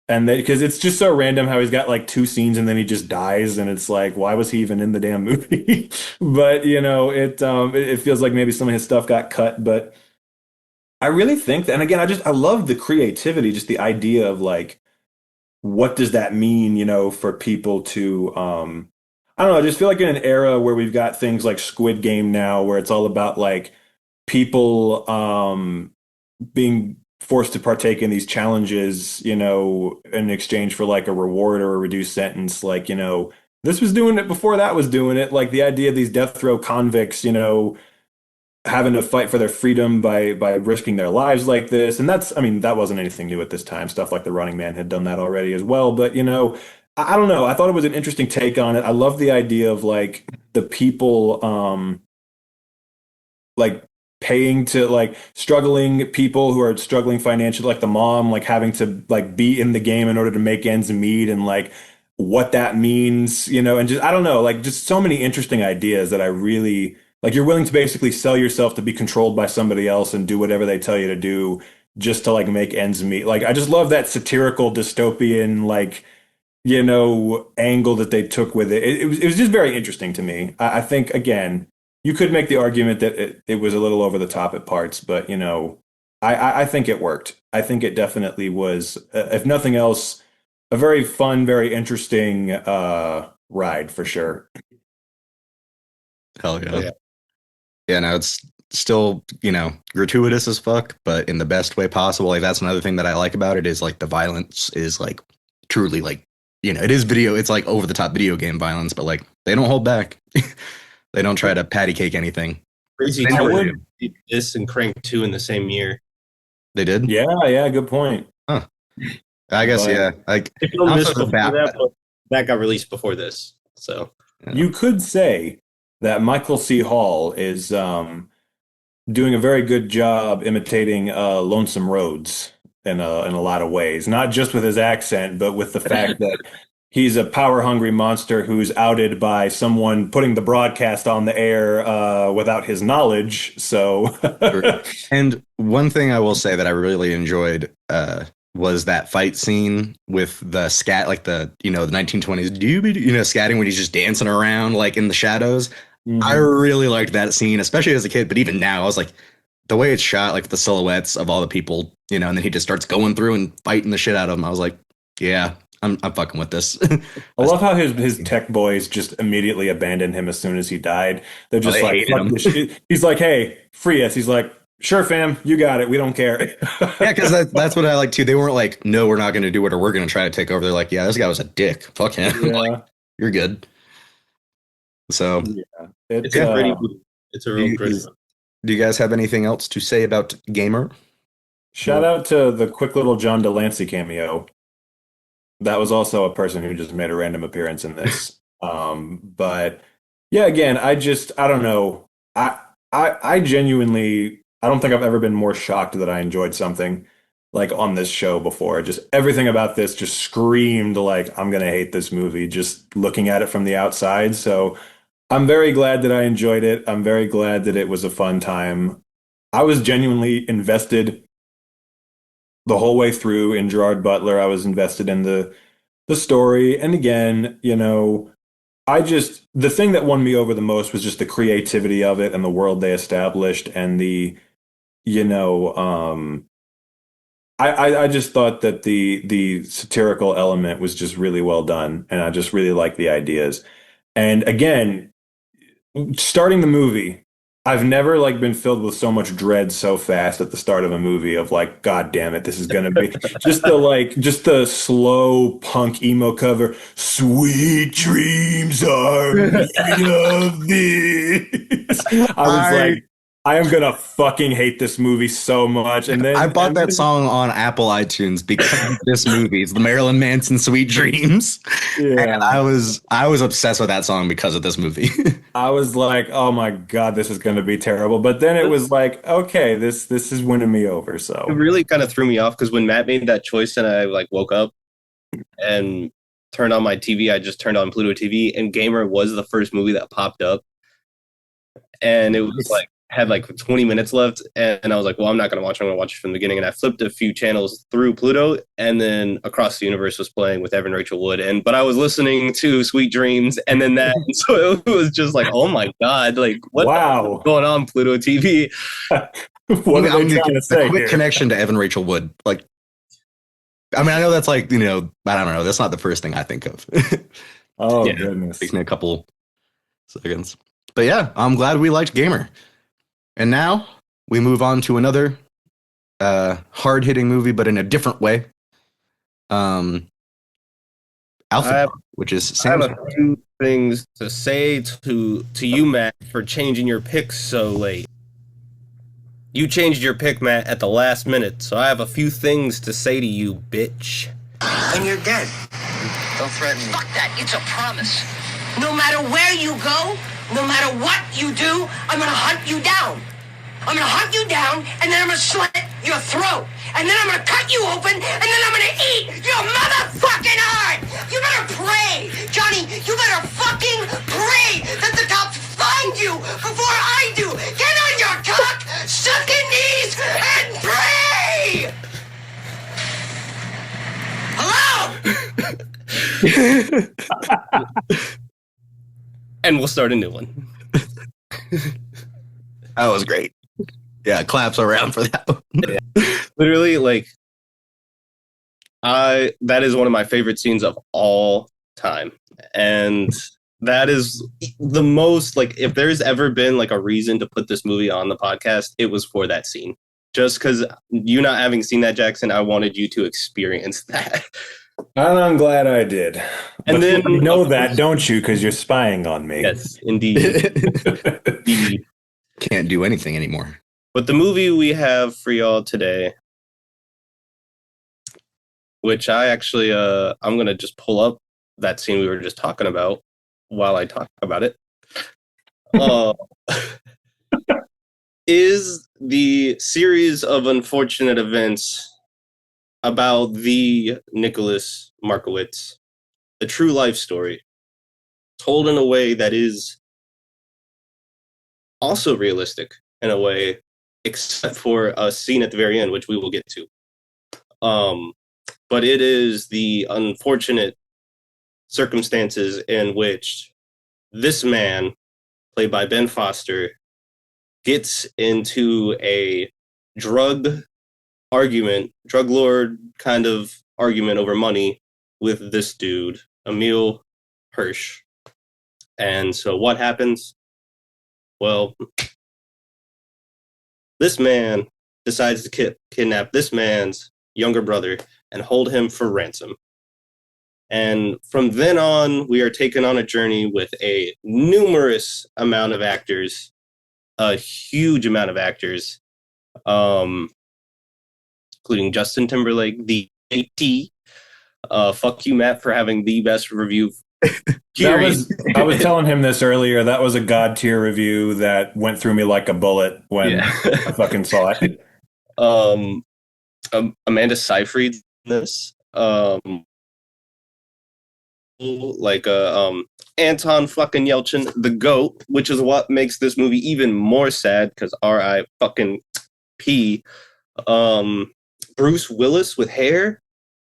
And because it's just so random how he's got like 2 scenes and then he just dies. And it's like, why was he even in the damn movie? But, it feels like maybe some of his stuff got cut. But I really think that, and again, I love the creativity, just the idea of like, what does that mean, for people to, I don't know, I just feel like in an era where we've got things like Squid Game now, where it's all about like people being forced to partake in these challenges, in exchange for like a reward or a reduced sentence. Like, this was doing it before that was doing it. Like the idea of these death row convicts, having to fight for their freedom by risking their lives like this. And that wasn't anything new at this time. Stuff like The Running Man had done that already as well. But, I don't know. I thought it was an interesting take on it. I love the idea of like the people like paying to like struggling people who are struggling financially, like the mom, like having to like be in the game in order to make ends meet and like what that means, and just, I don't know, like just so many interesting ideas that I really like. You're willing to basically sell yourself to be controlled by somebody else and do whatever they tell you to do just to like make ends meet. Like, I just love that satirical dystopian, like, angle that they took with it. It was just very interesting to me. I think, again, you could make the argument that it was a little over the top at parts, but, I think it worked. I think it definitely was, if nothing else, a very fun, very interesting ride for sure. Hell yeah. Yeah, no, it's still, gratuitous as fuck, but in the best way possible. Like, that's another thing that I like about it is like the violence is like truly like, it is video. It's like over the top video game violence, but like they don't hold back. They don't try to patty cake anything. Crazy did this and Crank 2 in the same year. They did? Yeah, good point. Huh. I guess, yeah. Like, that got released before this. So you could say that Michael C. Hall is doing a very good job imitating Lonesome Rhodes in a lot of ways, not just with his accent, but with the fact that he's a power hungry monster who's outed by someone putting the broadcast on the air without his knowledge. So, And one thing I will say that I really enjoyed was that fight scene with the scat, like the 1920s, scatting when he's just dancing around like in the shadows. I really liked that scene, especially as a kid. But even now, I was like, the way it's shot, like the silhouettes of all the people, and then he just starts going through and fighting the shit out of them. I was like, yeah, I'm fucking with this. I love how his tech boys just immediately abandoned him as soon as he died. They're just like, fuck this shit. He's like, hey, free us. He's like, sure, fam, you got it. We don't care. Yeah, because that's what I like too. They weren't like, no, we're not going to do it, or we're going to try to take over. They're like, yeah, this guy was a dick. Fuck him. Yeah. Like, you're good. So yeah, It's a pretty. It's a real pretty. Do you guys have anything else to say about Gamer? Shout out to the quick little John Delancey cameo. That was also a person who just made a random appearance in this. But yeah, again, I don't know. I genuinely, I don't think I've ever been more shocked that I enjoyed something like on this show before. Just everything about this just screamed like I'm gonna hate this movie just looking at it from the outside. So I'm very glad that I enjoyed it. I'm very glad that it was a fun time. I was genuinely invested the whole way through in Gerard Butler. I was invested in the story. And again, the thing that won me over the most was just the creativity of it and the world they established and I just thought that the satirical element was just really well done, and I just really like the ideas. And again, starting the movie, I've never been filled with so much dread so fast at the start of a movie of like, God damn it, this is gonna be just the slow punk emo cover. Sweet dreams are made of this. I was like, I am gonna fucking hate this movie so much. And then I bought that song on Apple iTunes because of this movie. It's the Marilyn Manson "Sweet Dreams," and I was obsessed with that song because of this movie. I was like, oh my God, this is gonna be terrible. But then it was like, okay, this is winning me over. So it really kind of threw me off because when Matt made that choice and I woke up and turned on my TV, I just turned on Pluto TV, and Gamer was the first movie that popped up, and it was had 20 minutes left, and I was like, well, I'm not going to watch it. I'm going to watch it from the beginning. And I flipped a few channels through Pluto, and then Across the Universe was playing with Evan Rachel Wood. But I was listening to Sweet Dreams, and then that. So it was just like, oh my God, what's going on, Pluto TV? What are they trying to say quick here? Connection to Evan Rachel Wood. I know that's I don't know. That's not the first thing I think of. Oh, goodness. Takes me a couple seconds. But yeah, I'm glad we liked Gamer. And now we move on to another hard-hitting movie, but in a different way. Alpha, which is Sam's. I have a few things to say to you, Matt, for changing your pick so late. You changed your pick, Matt, at the last minute, so I have a few things to say to you, bitch. And you're dead. Don't threaten me. Fuck that, it's a promise. No matter where you go, no matter what you do, I'm gonna hunt you down. I'm gonna hunt you down, and then I'm gonna slit your throat. And then I'm gonna cut you open, and then I'm gonna eat your motherfucking heart! You better pray! Johnny, you better fucking pray that the cops find you before I do! Get on your cock, sucking knees, and pray! Hello? And we'll start a new one. That was great. Yeah, claps around for that one. Literally, that is one of my favorite scenes of all time. And that is the most, if there's ever been, a reason to put this movie on the podcast, it was for that scene. Just because you not having seen that, Jackson, I wanted you to experience that. And I'm glad I did. And but then you know that, don't you? Because you're spying on me. Yes, indeed. Indeed. Can't do anything anymore. But the movie we have for y'all today, which I actually, I'm going to just pull up that scene we were just talking about while I talk about it. is the series of unfortunate events about the Nicholas Markowitz, a true life story, told in a way that is also realistic in a way, except for a scene at the very end, which we will get to. But it is the unfortunate circumstances in which this man, played by Ben Foster, gets into a drug lord kind of argument over money with this dude, Emil Hirsch. And so what happens? Well, this man decides to kidnap this man's younger brother and hold him for ransom. And from then on, we are taken on a journey with a numerous amount of actors, a huge amount of actors, including Justin Timberlake, the AT. Fuck you, Matt, for having the best review. I was telling him this earlier. That was a god tier review that went through me like a bullet when I fucking saw it. Amanda Seyfried in this. Anton fucking Yelchin, the GOAT, which is what makes this movie even more sad because R.I. fucking P. Bruce Willis with hair.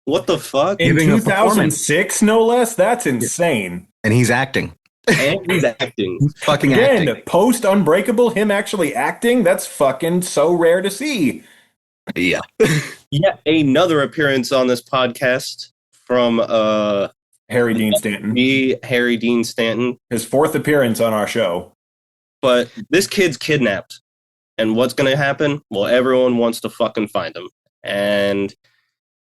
What the fuck? In 2006, no less? That's insane. And he's acting. He's fucking Again, acting. Post Unbreakable, him actually acting, that's fucking so rare to see. Yeah. Yeah, another appearance on this podcast from Harry Dean Stanton. Harry Dean Stanton. His fourth appearance on our show. But this kid's kidnapped. And what's going to happen? Well, everyone wants to fucking find him. And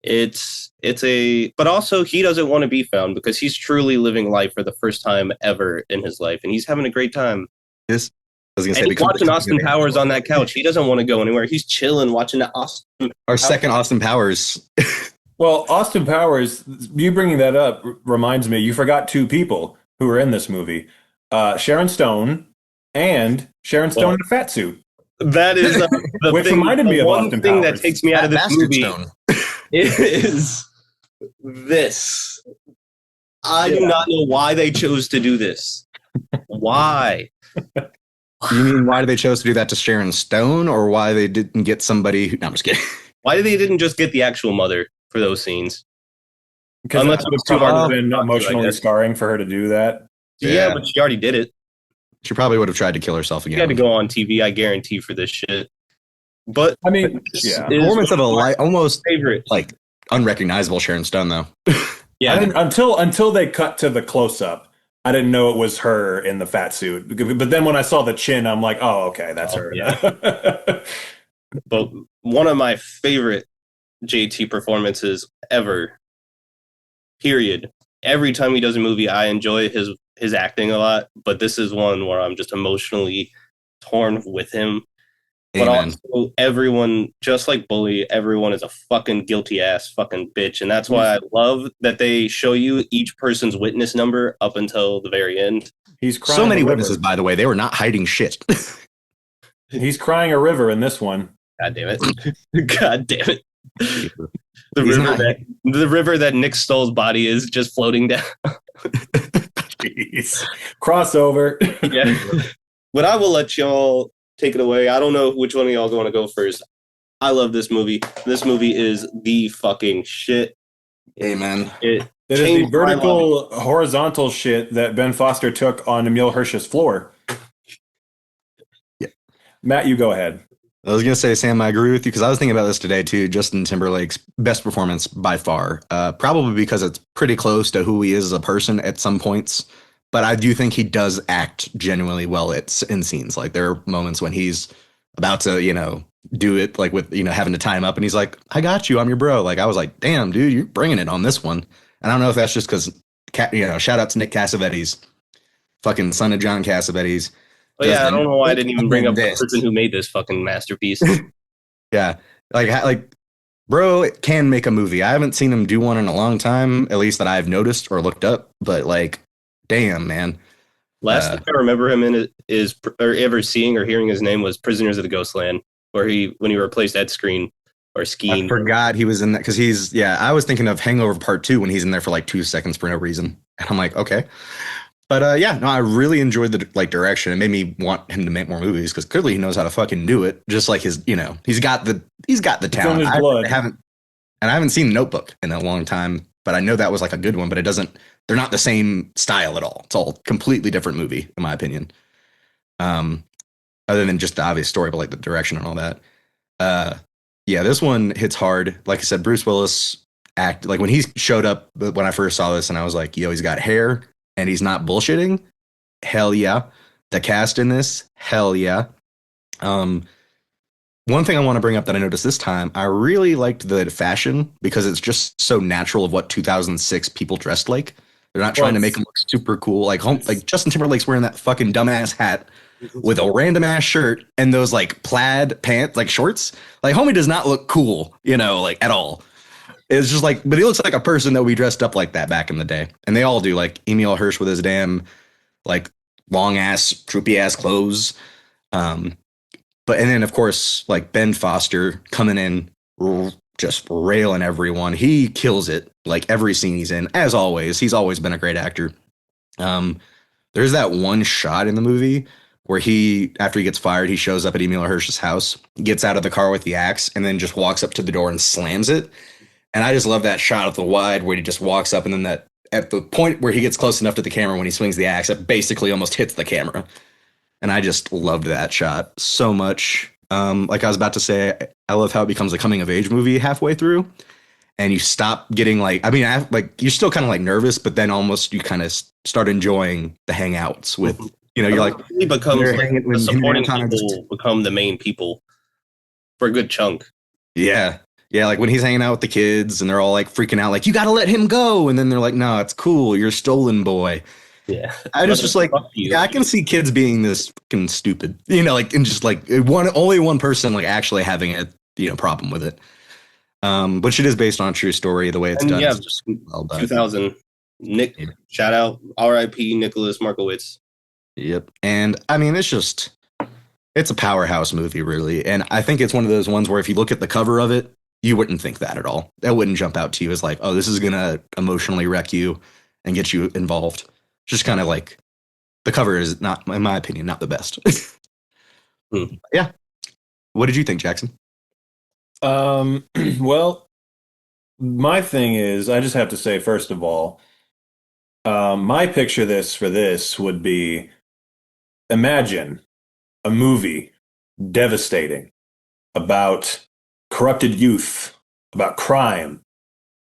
but also he doesn't want to be found because he's truly living life for the first time ever in his life. And he's having a great time. He's watching Austin Powers on that couch. He doesn't want to go anywhere. He's chilling watching our second Austin Powers. Well, Austin Powers, you bringing that up reminds me, you forgot two people who were in this movie. Sharon Stone and Sharon Stone in a fat suit. That is the which thing, reminded me of one Austin thing Powers. that takes me out of this movie Stone. is this. I do not know why they chose to do this. Why? You mean why they chose to do that to Sharon Stone, or why they didn't get somebody who... No, I'm just kidding. Why they didn't just get the actual mother for those scenes? Because Unless that it was would too hard probably to been fuck you, I emotionally guess. scarring for her to do that. Yeah, but she already did it. She probably would have tried to kill herself She again. had to go on TV, I guarantee, for this shit. But I mean, Performance of almost favorite, like unrecognizable Sharon Stone, though. Yeah, until they cut to the close up, I didn't know it was her in the fat suit. But then when I saw the chin, I'm like, oh, okay, that's her. Yeah. But one of my favorite JT performances ever. Period. Every time he does a movie, I enjoy his acting a lot. But this is one where I'm just emotionally torn with him. But also, everyone, just like Bully, everyone is a fucking guilty ass fucking bitch. And that's why I love that they show you each person's witness number up until the very end. He's crying so many a river. witnesses, by the way. They were not hiding shit. He's crying a river in this one. God damn it. God damn it. The river that Nick Stoll's body is just floating down. Jeez. Crossover. Yeah. But I will let y'all take it away. I don't know which one of y'all want to go first. I love this movie. This movie is the fucking shit. Amen. It is the vertical, horizontal shit that Ben Foster took on Emil Hirsch's floor. Yeah. Matt, you go ahead. I was going to say, Sam, I agree with you because I was thinking about this today too. Justin Timberlake's best performance by far, probably because it's pretty close to who he is as a person at some points. But I do think he does act genuinely well in scenes. Like there are moments when he's about to, do it like with, having to tie him up and he's like, I got you. I'm your bro. Like I was like, damn, dude, you're bringing it on this one. And I don't know if that's just because, shout out to Nick Cassavetes, fucking son of John Cassavetes. But yeah, I don't know why I didn't even bring up the person who made this fucking masterpiece. Yeah. Like, bro can make a movie. I haven't seen him do one in a long time, at least that I've noticed or looked up. But like, damn, man. Last thing I remember him in is or ever seeing or hearing his name was Prisoners of the Ghostland, where when he replaced Ed Skeen or Skeen. I forgot he was in that because I was thinking of Hangover Part 2 when he's in there for like 2 seconds for no reason. And I'm like, okay. But I really enjoyed the direction. It made me want him to make more movies because clearly he knows how to fucking do it. Just like he's got the talent. I haven't seen Notebook in a long time, but I know that was like a good one, but they're not the same style at all. It's all completely different movie, in my opinion. Other than just the obvious story, but like the direction and all that. This one hits hard. Like I said, Bruce Willis like when he showed up when I first saw this and I was like, yo, he's got hair and he's not bullshitting. Hell yeah. The cast in this, hell yeah. One thing I want to bring up that I noticed this time, I really liked the fashion because it's just so natural of what 2006 people dressed like. They're not trying to make them look super cool. Like Justin Timberlake's wearing that fucking dumbass hat with a random ass shirt and those like plaid pants, like shorts. Like homie does not look cool, like at all. It's just like, but he looks like a person that we dressed up like that back in the day. And they all do, like Emil Hirsch with his damn like long ass, droopy ass clothes. And then, of course, like Ben Foster coming in, just railing everyone. He kills it, like every scene he's in. As always, he's always been a great actor. There's that one shot in the movie where after he gets fired, he shows up at Emil Hirsch's house, gets out of the car with the axe, and then just walks up to the door and slams it. And I just love that shot of the wide where he just walks up, and then that at the point where he gets close enough to the camera when he swings the axe, it basically almost hits the camera. And I just loved that shot so much. Like I was about to say, I love how it becomes a coming of age movie halfway through. And you stop getting you're still kind of like nervous, but then almost you kind of start enjoying the hangouts with, you're like, it becomes like the supporting people become the main people for a good chunk. Yeah. Yeah. Like when he's hanging out with the kids and they're all like freaking out, like, you got to let him go. And then they're like, no, it's cool. You're stolen boy. Yeah, I just like, I can see kids being this fucking stupid, and just like only one person like actually having a problem with it. Which it is based on a true story. The way it's done, just well done. 2000, shout out, R.I.P. Nicholas Markowitz. Yep, and I mean it's a powerhouse movie, really, and I think it's one of those ones where if you look at the cover of it, you wouldn't think that at all. That wouldn't jump out to you as like, oh, this is gonna emotionally wreck you and get you involved. Just kind of like the cover is not, in my opinion, not the best. Yeah. What did you think, Jackson? Well, my thing is, I just have to say, first of all, my picture for this would be, imagine a movie devastating about corrupted youth, about crime,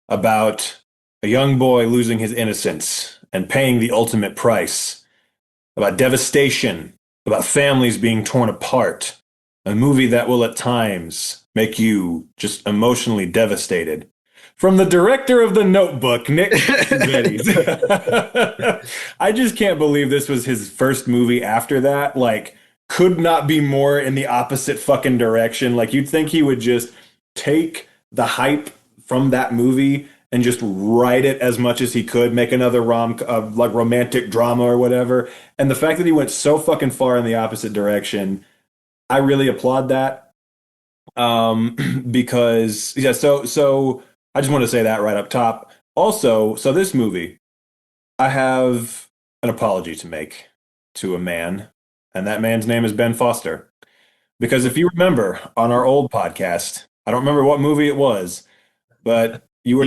about a young boy losing his innocence and paying the ultimate price, about devastation, about families being torn apart, a movie that will at times make you just emotionally devastated. From the director of The Notebook, Nick Cassavetes. I just can't believe this was his first movie after that. Like, could not be more in the opposite fucking direction. Like, you'd think he would just take the hype from that movie and just write it as much as he could, make another like romantic drama or whatever. And the fact that he went so fucking far in the opposite direction, I really applaud that. Because so I just want to say that right up top. Also, so this movie, I have an apology to make to a man, and that man's name is Ben Foster. Because if you remember on our old podcast, I don't remember what movie it was, but we were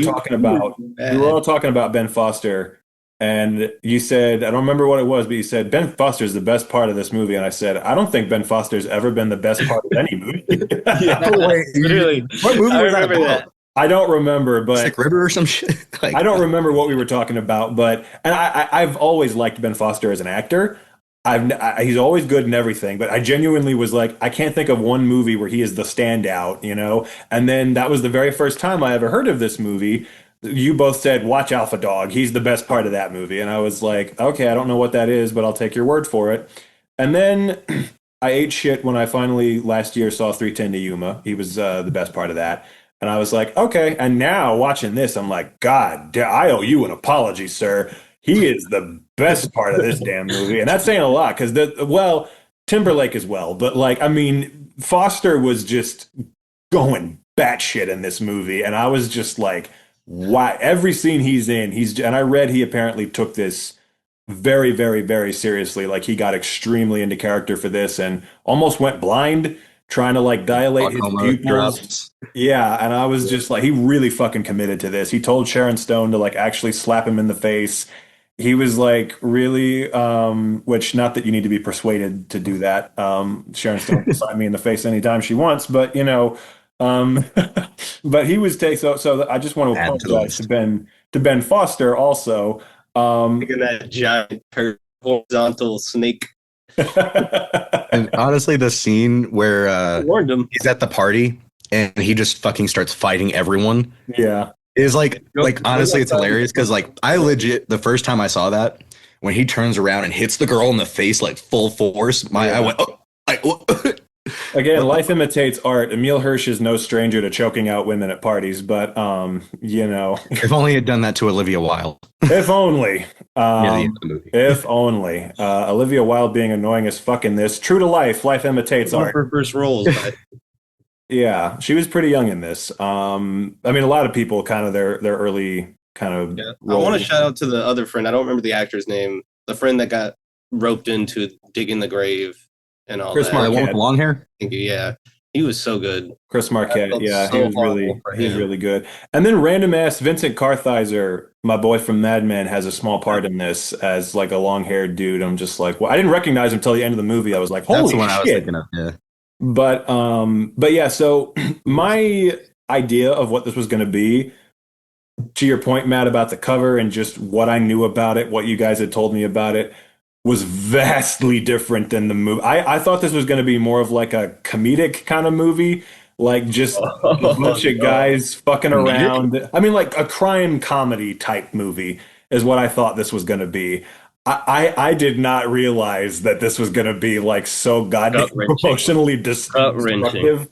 all talking about Ben Foster, and you said, I don't remember what it was, but you said, Ben Foster is the best part of this movie. And I said, I don't think Ben Foster's ever been the best part of any movie. Literally. What movie was that about? I don't remember, but Stick River or some shit. I don't remember what we were talking about, but I've always liked Ben Foster as an actor. He's always good in everything, but I genuinely was like, I can't think of one movie where he is the standout, And then that was the very first time I ever heard of this movie. You both said, watch Alpha Dog. He's the best part of that movie. And I was like, okay, I don't know what that is, but I'll take your word for it. And then I ate shit when I finally last year saw 3:10 to Yuma. He was the best part of that. And I was like, okay. And now watching this, I'm like, God, I owe you an apology, sir. He is the best part of this damn movie, and that's saying a lot because Timberlake as well, but like I mean, Foster was just going batshit in this movie, and I was just like, why? Every scene he's in, and I read he apparently took this very, very, very seriously. Like he got extremely into character for this, and almost went blind trying to like dilate his pupils. Yeah, and I was just like, he really fucking committed to this. He told Sharon Stone to like actually slap him in the face. He was like really, which not that you need to be persuaded to do that. Sharon Stone can slap me in the face anytime she wants, but you know, but he was so I just want to apologize to Ben Foster also. Look at that giant horizontal snake. And honestly, the scene where warned him. He's at the party and he just fucking starts fighting everyone. Yeah. Is like honestly, it's hilarious because like I legit the first time I saw that when he turns around and hits the girl in the face like full force, I went, Again, life imitates art. Emile Hirsch is no stranger to choking out women at parties, but you know, if only had done that to Olivia Wilde. If only. If only. Olivia Wilde being annoying as fuck in this. True to life imitates art. Her first roles, but yeah, she was pretty young in this. I mean, a lot of people kind of their early kind of. Yeah. I want to shout out to the other friend. I don't remember the actor's name. The friend that got roped into digging the grave and all Chris that. Marquette, with long hair. Yeah, he was so good. Chris Marquette, yeah, he was really good. And then random ass Vincent Kartheiser, my boy from Mad Men, has a small part in this as like a long haired dude. I'm just like, well, I didn't recognize him until the end of the movie. I was like, holy That's the one shit! I was thinking of. Yeah. But yeah. So my idea of what this was going to be, to your point, Matt, about the cover and just what I knew about it, what you guys had told me about it, was vastly different than the movie. I thought this was going to be more of like a comedic kind of movie, like just a bunch of guys fucking around. I mean, like a crime comedy type movie is what I thought this was going to be. I did not realize that this was going to be like so goddamn emotionally destructive.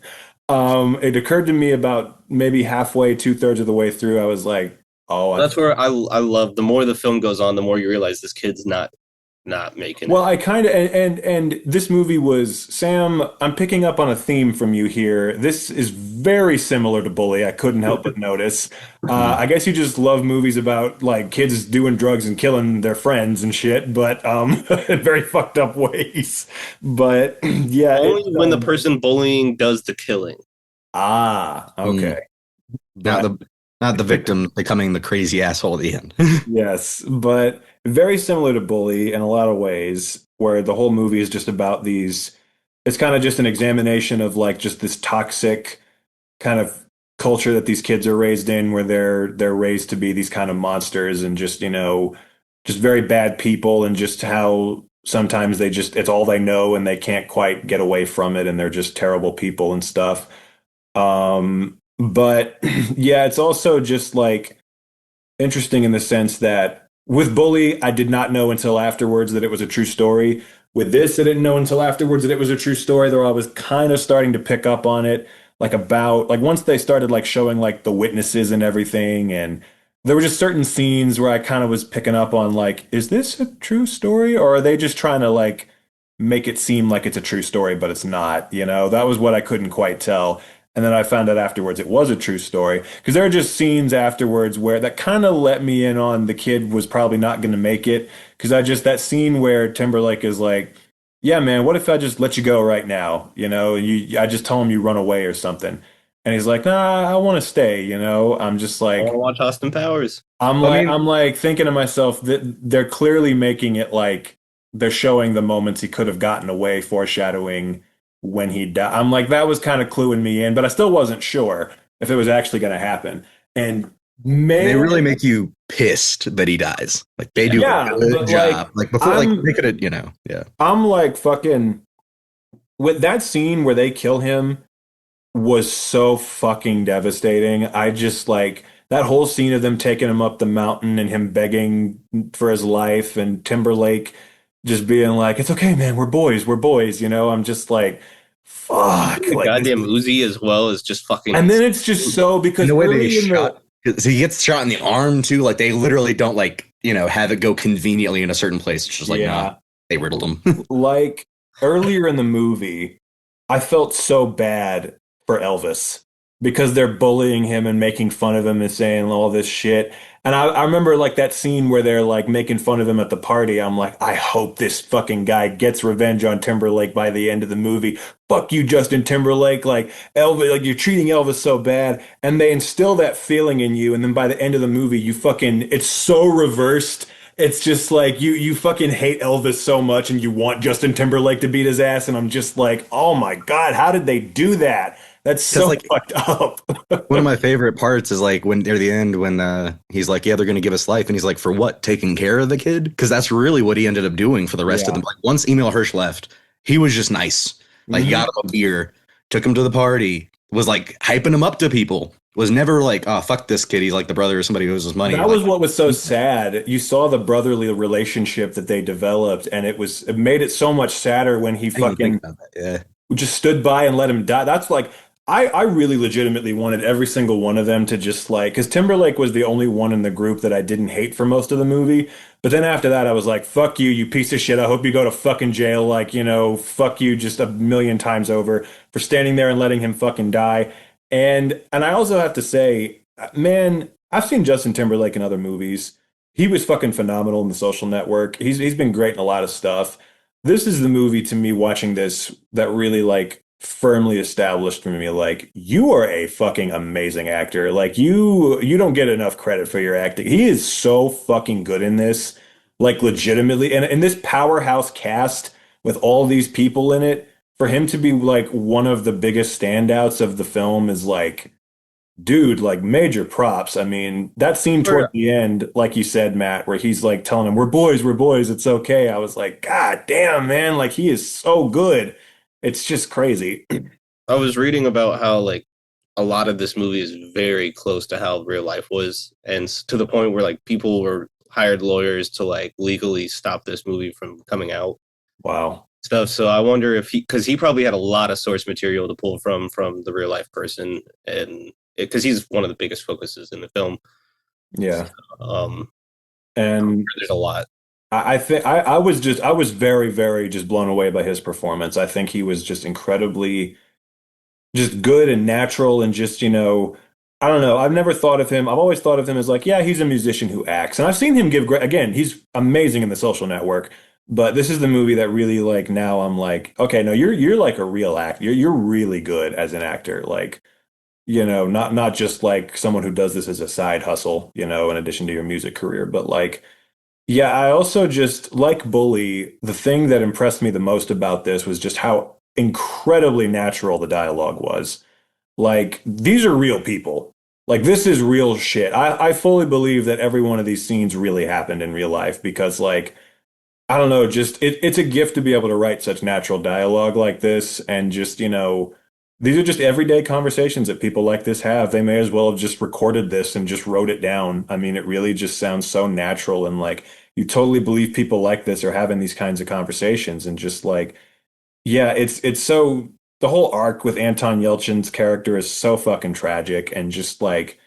It occurred to me about maybe halfway, 2/3 of the way through. I was like, oh, that's where I love. The more the film goes on, the more you realize this kid's not making well, I kind of and this movie was, Sam, I'm picking up on a theme from you here. This is very similar to Bully. I couldn't help but notice. I guess you just love movies about like kids doing drugs and killing their friends and shit, but in very fucked up ways. But yeah, only when the person bullying does the killing. Okay. Not the victim becoming the crazy asshole at the end. Yes, but very similar to Bully in a lot of ways, where the whole movie is just about these. It's kind of just an examination of like just this toxic kind of culture that these kids are raised in, where they're raised to be these kind of monsters and just, you know, just very bad people, and just how sometimes it's all they know and they can't quite get away from it, and they're just terrible people and stuff. But yeah, it's also just like interesting in the sense that with Bully, I did not know until afterwards that it was a true story. With this, I didn't know until afterwards that it was a true story, though I was kind of starting to pick up on it, like once they started like showing like the witnesses and everything, and there were just certain scenes where I kind of was picking up on like, is this a true story, or are they just trying to like make it seem like it's a true story, but it's not, you know? That was what I couldn't quite tell. And then I found out afterwards it was a true story, because there are just scenes afterwards where that kind of let me in on the kid was probably not going to make it. Because that scene where Timberlake is like, yeah, man, what if I just let you go right now? You know, I just tell him you run away or something. And he's like, nah, I want to stay. You know, I'm just like, I want to watch Austin Powers. I'm like thinking to myself that they're clearly making it like they're showing the moments he could have gotten away, foreshadowing when he died. I'm like, that was kind of cluing me in, but I still wasn't sure if it was actually going to happen. And they really make you pissed that he dies. Like they do a good job. Like before, they could have, you know, yeah. I'm like fucking with that scene where they kill him was so fucking devastating. I just like that whole scene of them taking him up the mountain and him begging for his life, and Timberlake just being like, it's okay, man, we're boys, you know? I'm just like, fuck. The goddamn Uzi as well is just fucking. And then it's just so, because the way they shot, because he gets shot in the arm too. Like they literally don't like have it go conveniently in a certain place. It's just like, nah, they riddled him. Like earlier in the movie, I felt so bad for Elvis because they're bullying him and making fun of him and saying all this shit. And I remember like that scene where they're like making fun of him at the party. I'm like, I hope this fucking guy gets revenge on Timberlake by the end of the movie. Fuck you, Justin Timberlake. Like Elvis, like you're treating Elvis so bad. And they instill that feeling in you. And then by the end of the movie, it's so reversed. It's just like you fucking hate Elvis so much and you want Justin Timberlake to beat his ass. And I'm just like, oh my God, how did they do that? That's so like, fucked up. One of my favorite parts is like when near the end when he's like, yeah, they're going to give us life. And he's like, for what? Taking care of the kid? Because that's really what he ended up doing for the rest of them. Like once Emil Hirsch left, he was just nice. Like he got him a beer, took him to the party, was like hyping him up to people. Was never like, oh, fuck this kid. He's like the brother of somebody who owes his money. That was what was so sad. You saw the brotherly relationship that they developed, and it made it so much sadder when he fucking just stood by and let him die. That's like, I really legitimately wanted every single one of them to just like, because Timberlake was the only one in the group that I didn't hate for most of the movie. But then after that, I was like, fuck you, you piece of shit. I hope you go to fucking jail. Like, fuck you just a million times over for standing there and letting him fucking die. And I also have to say, man, I've seen Justin Timberlake in other movies. He was fucking phenomenal in The Social Network. He's been great in a lot of stuff. This is the movie to me watching this that really like firmly established for me like you are a fucking amazing actor. Like you don't get enough credit for your acting. He is so fucking good in this, like legitimately. And in this powerhouse cast with all these people in it, for him to be like one of the biggest standouts of the film is like, dude, like major props. I mean, that scene toward the end, like you said, Matt, where he's like telling him, we're boys, it's okay. I was like, God damn, man, like he is so good. It's just crazy. I was reading about how like a lot of this movie is very close to how real life was, and to the point where like people were hired lawyers to like legally stop this movie from coming out. Wow. Stuff. So I wonder if because he probably had a lot of source material to pull from the real life person, and because he's one of the biggest focuses in the film. Yeah. So, and there's a lot. I think I was very, very just blown away by his performance. I think he was just incredibly just good and natural and just, I don't know. I've never thought of him. I've always thought of him as like, yeah, he's a musician who acts. And I've seen him give great, again, he's amazing in The Social Network. But this is the movie that really like now I'm like, okay, no, you're like a real actor. You're really good as an actor. Like, not just like someone who does this as a side hustle, in addition to your music career, but like, yeah, I also just like Bully. The thing that impressed me the most about this was just how incredibly natural the dialogue was. Like, these are real people. Like, this is real shit. I fully believe that every one of these scenes really happened in real life because, like, I don't know, just it's a gift to be able to write such natural dialogue like this. And just, these are just everyday conversations that people like this have. They may as well have just recorded this and just wrote it down. I mean, it really just sounds so natural. And like, you totally believe people like this are having these kinds of conversations. And just like, yeah, it's so, the whole arc with Anton Yelchin's character is so fucking tragic. And just like,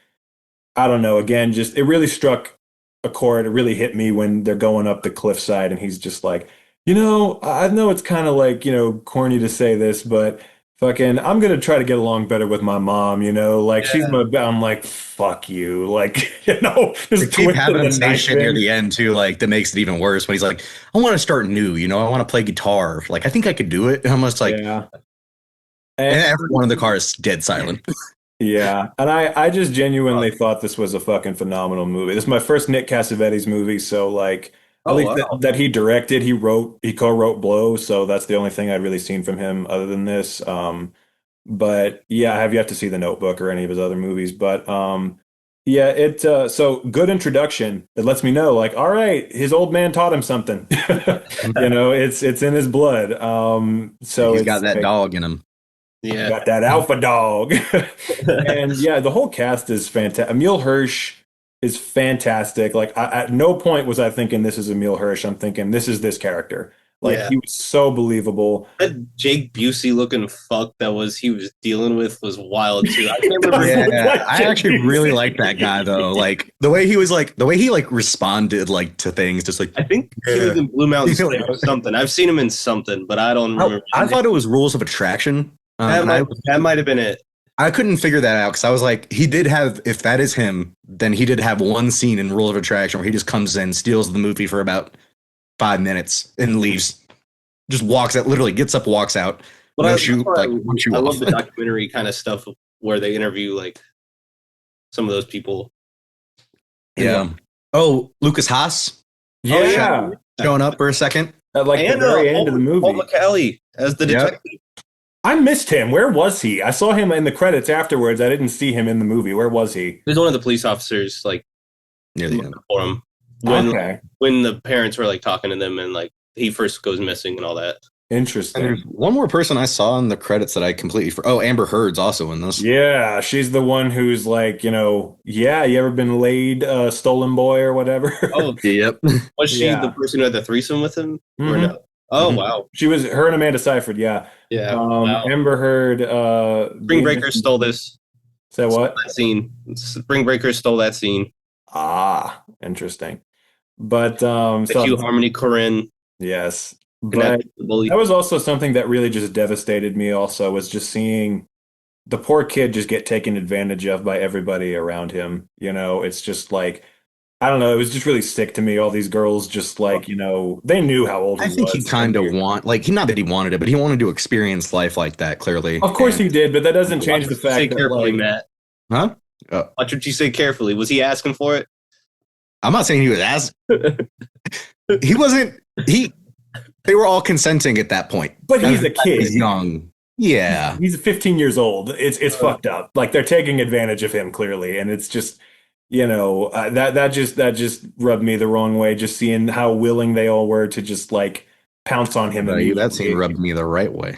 I don't know, again, just, it really struck a chord. It really hit me when they're going up the cliffside and he's just like, I know it's kind of like, corny to say this, but fucking, I'm going to try to get along better with my mom, like she's I'm like, fuck you. Like, just keep having a nation near the end too, like that makes it even worse when he's like, I want to start new, I want to play guitar. Like, I think I could do it. And I'm just like, yeah. And everyone in the car is dead silent. Yeah. And I just genuinely thought this was a fucking phenomenal movie. This is my first Nick Cassavetes movie. So like, at least that he directed, he co-wrote Blow. So that's the only thing I'd really seen from him other than this. But yeah, I have yet to see The Notebook or any of his other movies. But yeah, so good introduction. It lets me know, like, all right, his old man taught him something. It's in his blood. So he's got that dog in him. Yeah, got that alpha dog. And yeah, the whole cast is fantastic. Emil Hirsch is fantastic. Like, at no point was I thinking this is Emil Hirsch. I'm thinking this is this character. Like Yeah. he was so believable. That Jake Busey looking fuck he was dealing with was wild too. I can't remember. Yeah, I actually really like that guy though. Like the way he responded like to things, just like I think he was in Blue Mountain State or something. I've seen him in something, but I don't remember. I thought it was Rules of Attraction. That might have been it. I couldn't figure that out because I was like, he did have, if that is him, then he did have one scene in Rules of Attraction where he just comes in, steals the movie for about 5 minutes and leaves. Just walks out, literally gets up, walks out. But No I shoe, like one shoe love off. the documentary kind of stuff where they interview like some of those people. Yeah. Oh, Lucas Haas Yeah. showing up for a second. At like the very end of the movie. Paul McCallie as the detective. I missed him. Where was he? I saw him in the credits afterwards. I didn't see him in the movie. Where was he? There's one of the police officers like near the end for him when the parents were like talking to them and like he first goes missing and all that. Interesting. And there's one more person I saw in the credits that I completely Amber Heard's also in this. Yeah, she's the one who's like, you ever been laid, stolen boy or whatever? Oh, yep. Was she the person who had the threesome with him? Or no? Oh, wow. She was her and Amanda Seyfried. Yeah. Yeah. Wow. Amber Heard. Spring Breakers stole this. Say what? That scene. Spring Breakers stole that scene. Ah, interesting. But the Hugh Harmony Corinne. Yes. But that was also something that really just devastated me also, was just seeing the poor kid just get taken advantage of by everybody around him. It's just like, I don't know. It was just really sick to me. All these girls just like, they knew how old he was. I think he kind of not that he wanted it, but he wanted to experience life like that, clearly. Of course he did, but that doesn't change the fact that carefully, Matt. Huh? Watch what you say carefully. Was he asking for it? I'm not saying he was asking. He wasn't. They were all consenting at that point. But he's a kid. He's young. Yeah. He's 15 years old. It's fucked up. Like they're taking advantage of him clearly. And it's just, that just rubbed me the wrong way. Just seeing how willing they all were to just like pounce on him. That scene rubbed me the right way.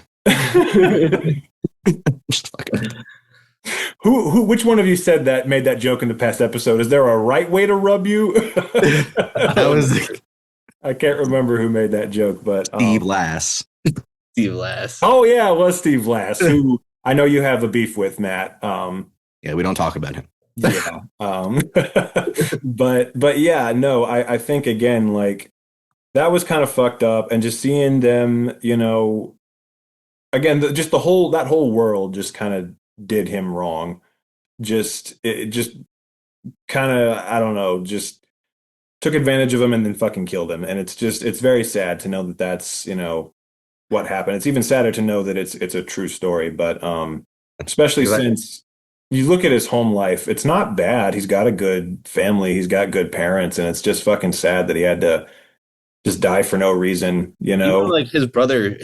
Which one of you said that, made that joke in the past episode? Is there a right way to rub you? I can't remember who made that joke, but Steve Lass. Steve Lass. Oh yeah, it was Steve Lass, who I know you have a beef with, Matt. Yeah, we don't talk about him. Yeah. But yeah, no, I think again, like that was kind of fucked up, and just seeing them, again, that whole world just kind of did him wrong. It just kind of, I don't know, just took advantage of him and then fucking killed him. And it's very sad to know that that's, what happened. It's even sadder to know that it's a true story, but especially since you look at his home life, it's not bad. He's got a good family. He's got good parents, and it's just fucking sad that he had to just die for no reason, Even like his brother,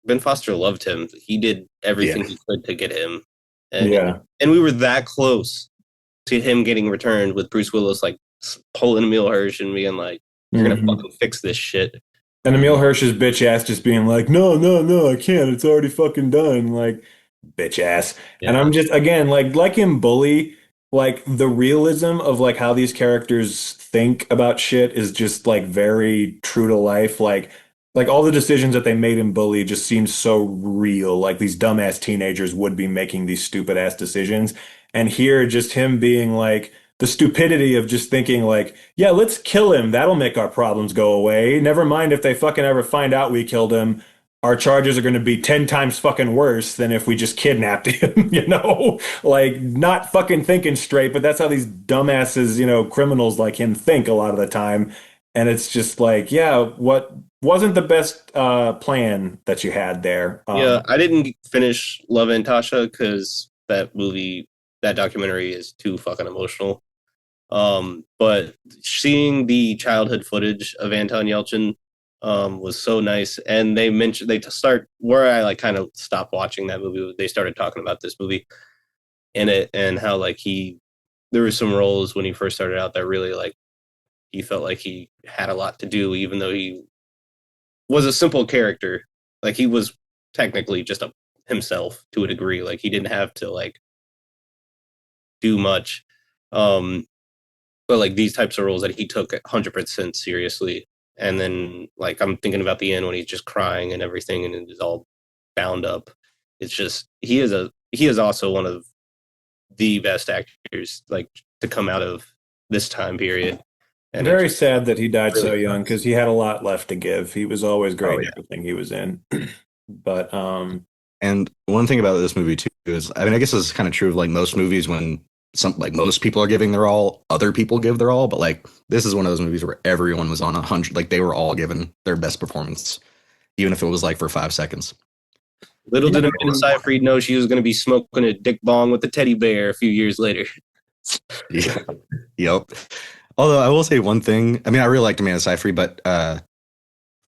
Ben Foster loved him. He did everything he could to get him. And we were that close to him getting returned with Bruce Willis like pulling Emil Hirsch and being like, "You're gonna fucking fix this shit." And Emil Hirsch's bitch ass just being like, "No, I can't. It's already fucking done." Like, bitch ass. Yeah. And I'm just, again, like in Bully, like the realism of like how these characters think about shit is just like very true to life. Like all the decisions that they made in Bully just seem so real. Like these dumbass teenagers would be making these stupid ass decisions. And here, just him being like, the stupidity of just thinking like, yeah, let's kill him. That'll make our problems go away. Never mind if they fucking ever find out we killed him. Our charges are going to be 10 times fucking worse than if we just kidnapped him, Like, not fucking thinking straight, but that's how these dumbasses, criminals like him think a lot of the time. And it's just like, yeah, what wasn't the best plan that you had there? Yeah, I didn't finish Love and Tasha because that documentary is too fucking emotional. But seeing the childhood footage of Anton Yelchin was so nice. And where I like kind of stopped watching that movie. They started talking about this movie in it and how like there were some roles when he first started out that really like he felt like he had a lot to do, even though he was a simple character. Like he was technically just himself to a degree. Like he didn't have to like do much. But like these types of roles that he took 100% seriously And then like I'm thinking about the end when he's just crying and everything and it's all bound up. It's just he is also one of the best actors like to come out of this time period. And very sad that he died so young because he had a lot left to give. He was always great in everything he was in. But and one thing about this movie too is, I mean, I guess it's kind of true of like most movies when most people are giving their all, other people give their all, but like this is one of those movies where everyone was on 100, like they were all given their best performance, even if it was like for 5 seconds. Little did Amanda Seyfried know she was going to be smoking a dick bong with a teddy bear a few years later. Yeah. Yep. Although I will say one thing, I mean, I really liked Amanda Seyfried, but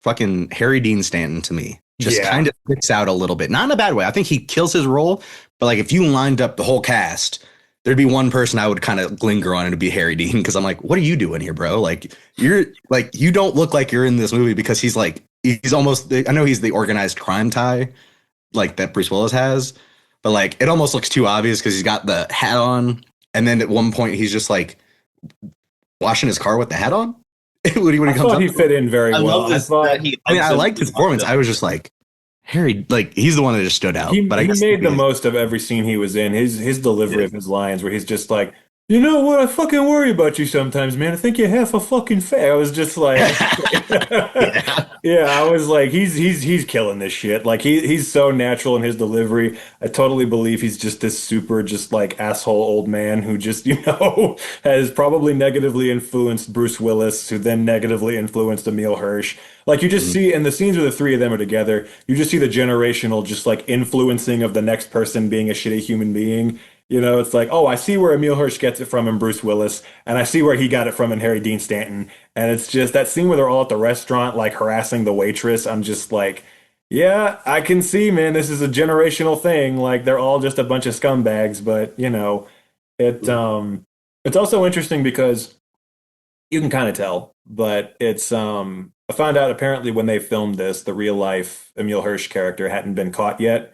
fucking Harry Dean Stanton to me just kind of sticks out a little bit. Not in a bad way. I think he kills his role, but like if you lined up the whole cast, there'd be one person I would kind of linger on, and it'd be Harry Dean, because I'm like, what are you doing here, bro? Like you're like, you don't look like you're in this movie, because he's almost, I know he's the organized crime tie like that Bruce Willis has, but like it almost looks too obvious because he's got the hat on, and then at one point he's just like washing his car with the hat on. when he I comes thought up, he fit in very well. I liked his performance. I was just like, Harry, like he's the one that just stood out. He guess made the most of every scene he was in. His delivery of his lines, where he's just like, you know what? I fucking worry about you sometimes, man. I think you're half a fucking fag. I was just like, yeah, I was like, he's killing this shit. Like he's so natural in his delivery. I totally believe he's just this super just like asshole old man who just, has probably negatively influenced Bruce Willis, who then negatively influenced Emile Hirsch. Like you just see in the scenes where the three of them are together, you just see the generational just like influencing of the next person being a shitty human being. It's like, oh, I see where Emile Hirsch gets it from in Bruce Willis, and I see where he got it from in Harry Dean Stanton. And it's just that scene where they're all at the restaurant, like harassing the waitress. I'm just like, yeah, I can see, man, this is a generational thing. Like they're all just a bunch of scumbags, but it's also interesting because you can kind of tell, but it's I found out apparently when they filmed this, the real life Emile Hirsch character hadn't been caught yet,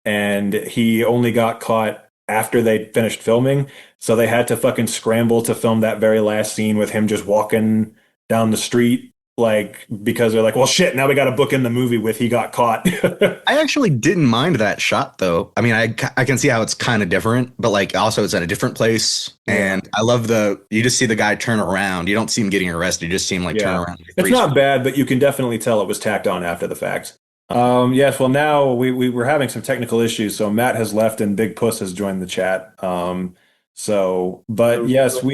and he only got caught after they finished filming, so they had to fucking scramble to film that very last scene with him just walking down the street, like, because they're like, well, shit, now we got to book in the movie with he got caught. I actually didn't mind that shot, though. I mean, I can see how it's kind of different, but like also it's at a different place, and I love you just see the guy turn around. You don't see him getting arrested. You just see him like turn around. It's not bad, but you can definitely tell it was tacked on after the fact. Yes, well, now we were having some technical issues, so Matt has left and Big Puss has joined the chat. But yes, what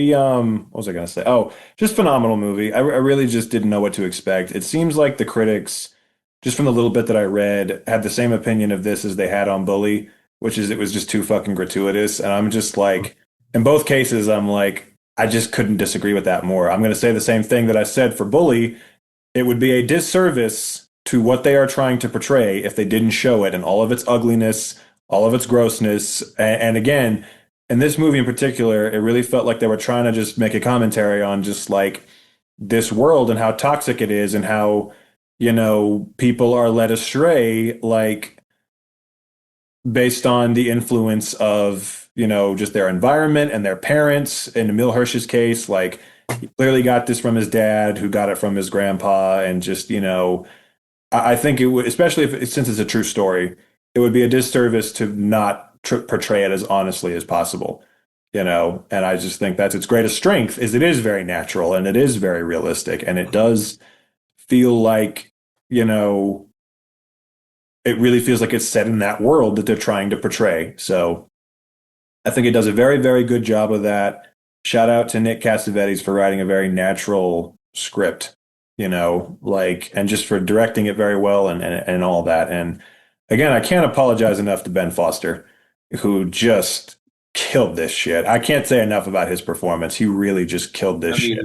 was I going to say? Oh, just phenomenal movie. I really just didn't know what to expect. It seems like the critics, just from the little bit that I read, had the same opinion of this as they had on Bully, which is it was just too fucking gratuitous. And I'm just like, in both cases, I'm like, I just couldn't disagree with that more. I'm going to say the same thing that I said for Bully. It would be a disservice to what they are trying to portray if they didn't show it in all of its ugliness, all of its grossness. And again, in this movie in particular, it really felt like they were trying to just make a commentary on just like this world and how toxic it is and how, people are led astray, like based on the influence of, just their environment and their parents. In Emile Hirsch's case, like he clearly got this from his dad, who got it from his grandpa, and just, I think it would, especially since it's a true story, it would be a disservice to not portray it as honestly as possible, and I just think that's its greatest strength is it is very natural and it is very realistic, and it does feel like, it really feels like it's set in that world that they're trying to portray. So I think it does a very, very good job of that. Shout out to Nick Cassavetes for writing a very natural script. And just for directing it very well and all that. And again, I can't apologize enough to Ben Foster, who just killed this shit. I can't say enough about his performance. He really just killed this shit.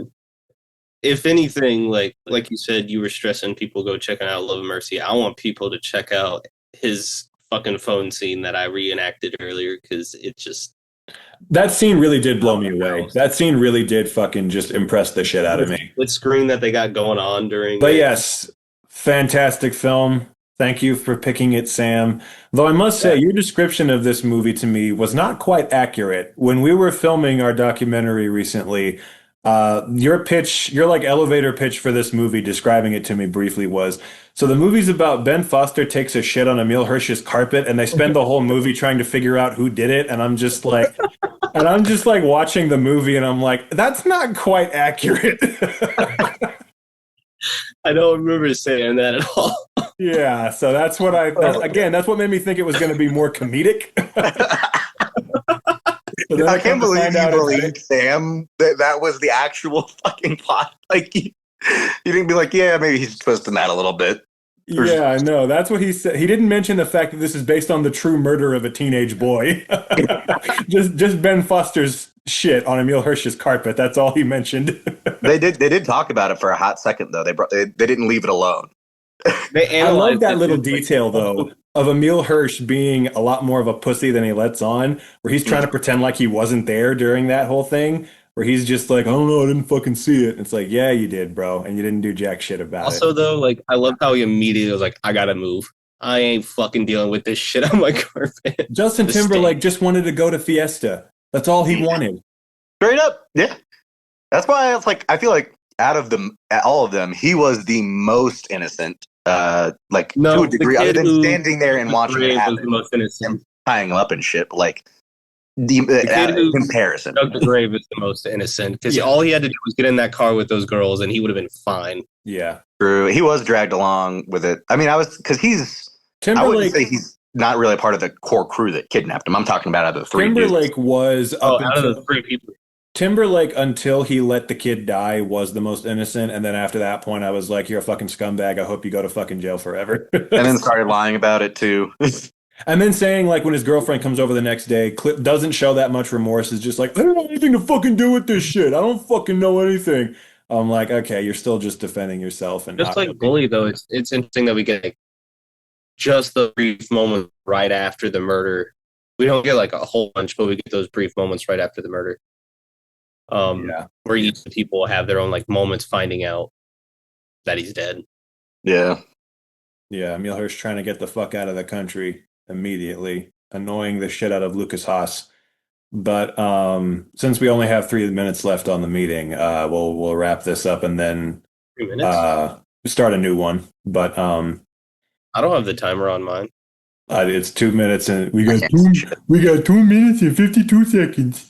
If anything, like you said, you were stressing people go checking out Love and Mercy. I want people to check out his fucking phone scene that I reenacted earlier, because it just... That scene really did blow me away. That scene really did fucking just impress the shit out of me. What screen that they got going on during... But yes, fantastic film. Thank you for picking it, Sam. Though I must say, your description of this movie to me was not quite accurate. When we were filming our documentary recently, Your pitch, your like elevator pitch for this movie, describing it to me briefly was, so the movie's about Ben Foster takes a shit on Emile Hirsch's carpet, and they spend the whole movie trying to figure out who did it, and I'm just like watching the movie, and I'm like, that's not quite accurate. I don't remember saying that at all. Yeah, so that's what that's what made me think it was going to be more comedic. So I can't believe you believed Sam that was the actual fucking plot. Like, you didn't be like, yeah, maybe he's twisting that a little bit. Yeah, I know. That's what he said. He didn't mention the fact that this is based on the true murder of a teenage boy. just Ben Foster's shit on Emile Hirsch's carpet. That's all he mentioned. They did talk about it for a hot second though. They didn't leave it alone. I love that little detail though of Emile Hirsch being a lot more of a pussy than he lets on, where he's trying to pretend like he wasn't there during that whole thing, where he's just like, I don't know, I didn't fucking see it. It's like, yeah, you did, bro, and you didn't do jack shit about it. Also, though, like, I love how he immediately was like, I gotta move. I ain't fucking dealing with this shit on my carpet. Justin Timberlake just wanted to go to Fiesta. That's all he wanted. Straight up, yeah. That's why it's like, I feel like out of all of them, he was the most innocent. To a degree, other than standing there and watching it happen, the most innocent, tying him up and shit. Like the kid comparison, Doug the Grave is the most innocent because all he had to do was get in that car with those girls, and he would have been fine. Yeah, true. He was dragged along with it. I mean, I wouldn't say he's not really a part of the core crew that kidnapped him. I'm talking about out of the three. Timberlake was out of the three people. Timberlake, until he let the kid die, was the most innocent, and then after that point, I was like, "You're a fucking scumbag. I hope you go to fucking jail forever." And then started lying about it too. And then saying, like, when his girlfriend comes over the next day, Clip doesn't show that much remorse. Is just like, I don't have anything to fucking do with this shit. I don't fucking know anything. I'm like, okay, you're still just defending yourself. And just like Bully, though, it's interesting that we get like, just the brief moment right after the murder. We don't get like a whole bunch, but we get those brief moments right after the murder. Where each people have their own like moments finding out that he's dead. Yeah. Emile Hirsch trying to get the fuck out of the country immediately, annoying the shit out of Lucas Haas. But since we only have 3 minutes left on the meeting, we'll wrap this up and then 3 minutes? Start a new one. But I don't have the timer on mine. It's 2 minutes and we got 2 minutes and 52 seconds.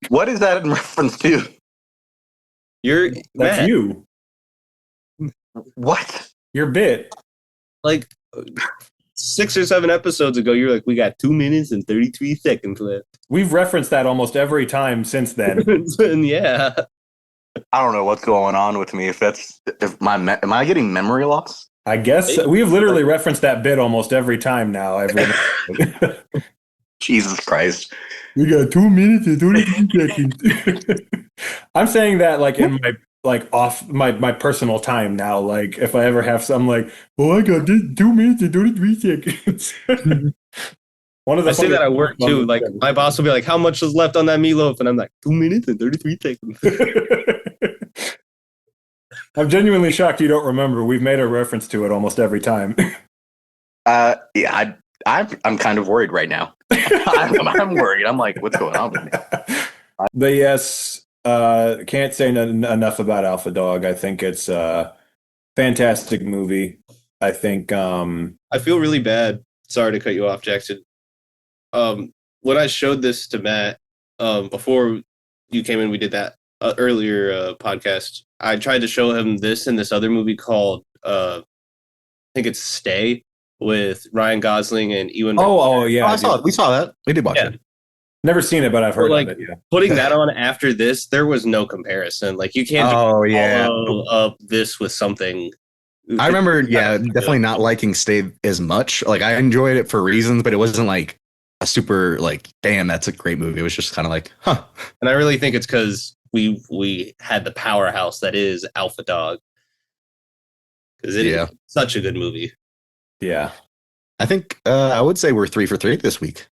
What is that in reference to? That's Matt. You. What? Your bit. Like 6 or 7 episodes ago, you're like, we got 2 minutes and 33 seconds left. We've referenced that almost every time since then. Yeah. I don't know what's going on with me. Am I getting memory loss? I guess we've literally referenced that bit almost every time now. Jesus Christ. We got 2 minutes and 32 seconds. I'm saying that like in my off my personal time now. Like if I ever have some like, I got 2 minutes and 33 seconds. One of the I say that at work too. Like my boss will be like, how much is left on that meatloaf? And I'm like, 2 minutes and 33 seconds. I'm genuinely shocked you don't remember. We've made a reference to it almost every time. Yeah, I'm kind of worried right now. I'm worried. I'm like, what's going on with me? But yes, can't say enough about Alpha Dog. I think it's a fantastic movie. I think I feel really bad. Sorry to cut you off, Jackson. When I showed this to Matt before you came in, we did that earlier podcast. I tried to show him this and this other movie called I think it's Stay with Ryan Gosling and Ewan. Oh yeah, I saw it. We saw that. We did watch it. Never seen it, but I've heard of it. Yeah. Putting that on after this, there was no comparison. Like you can't follow up this with something. I remember, definitely not liking Stay as much. Like I enjoyed it for reasons, but it wasn't like a super like, damn, that's a great movie. It was just kind of like, huh. And I really think it's because we had the powerhouse that is Alpha Dog. Because it is such a good movie. Yeah. I think I would say we're 3 for 3 this week.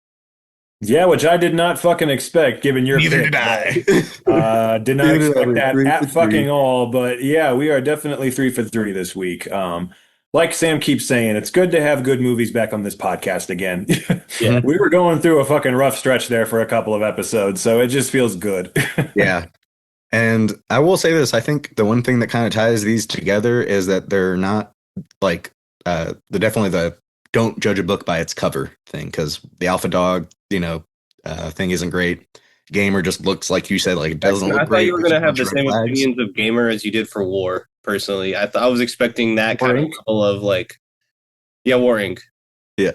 Yeah, which I did not fucking expect, given your Neither pick. did I. Did not expect that at fucking all, but yeah, we are definitely 3 for 3 this week. like Sam keeps saying, it's good to have good movies back on this podcast again. Yeah. We were going through a fucking rough stretch there for a couple of episodes, so it just feels good. Yeah. And I will say this, I think the one thing that kind of ties these together is that they're not like definitely the don't judge a book by its cover thing, because the Alpha Dog, thing isn't great. Gamer just looks, like you said, like it doesn't look great. I thought you were going to have the same opinions of Gamer as you did for War. Personally, I was expecting that kind of level of War Inc. Yeah,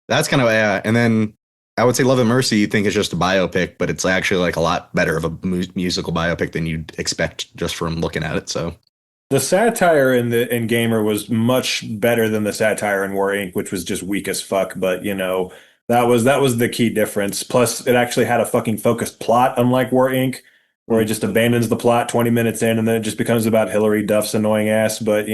that's kind of And then I would say Love and Mercy, you think is just a biopic, but it's actually like a lot better of a musical biopic than you'd expect just from looking at it. So the satire in Gamer was much better than the satire in War Inc., which was just weak as fuck. But that was the key difference. Plus, it actually had a fucking focused plot, unlike War Inc., where it just abandons the plot 20 minutes in, and then it just becomes about Hillary Duff's annoying ass. But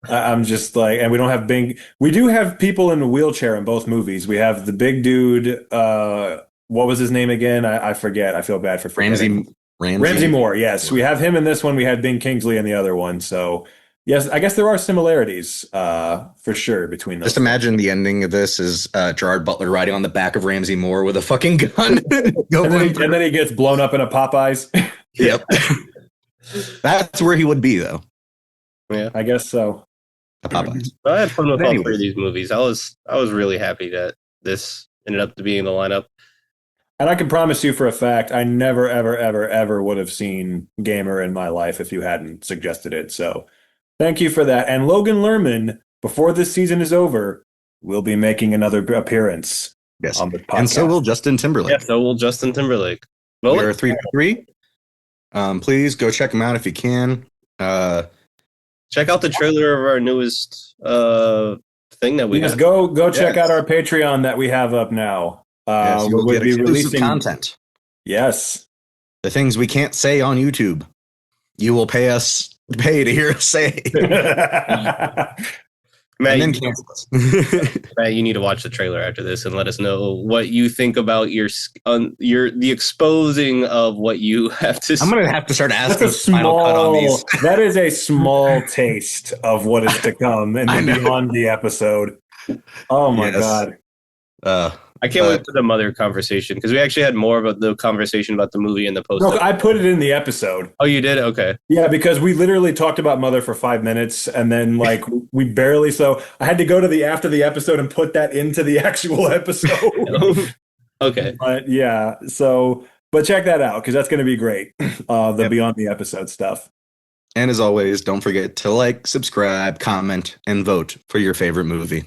I'm just like, and we don't have Bing. We do have people in a wheelchair in both movies. We have the big dude. What was his name again? I forget. I feel bad for forgetting. Ramsey Moore. Yes, we have him in this one. We had Bing Kingsley in the other one. So yes, I guess there are similarities for sure between those. Just imagine the ending of this is Gerard Butler riding on the back of Ramsey Moore with a fucking gun. and then he gets blown up in a Popeyes. Yep. That's where he would be, though. Yeah, I guess so. Popeyes. I had fun with all three of these movies. I was really happy that this ended up being the lineup. And I can promise you for a fact, I never, ever, ever, ever would have seen Gamer in my life if you hadn't suggested it. So thank you for that. And Logan Lerman, before this season is over, will be making another appearance on the podcast. And so will Justin Timberlake. Yeah, so will Justin Timberlake. Well, we are 3 for 3. Please go check them out if you can. Check out the trailer of our newest thing that we got. Go check out our Patreon that we have up now. We'll be releasing content. Yes. The things we can't say on YouTube. You will pay to hear us say. Matt, Matt, you need to watch the trailer after this and let us know what you think about the exposing of what you have to say. I'm going to have to start asking That's that is a small taste of what is to come and beyond the episode. Oh my God. I can't wait for the mother conversation, because we actually had more about the conversation about the movie in the post. No, I put it in the episode. Oh, you did? Okay. Yeah, because we literally talked about Mother for 5 minutes, and then we barely. So I had to go to after the episode and put that into the actual episode. Okay. But yeah, but check that out, because that's going to be great. The Beyond the Episode stuff. And as always, don't forget to subscribe, comment, and vote for your favorite movie.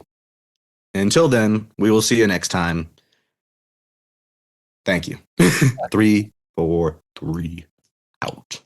Until then, we will see you next time. Thank you. 3, 4, 3, out.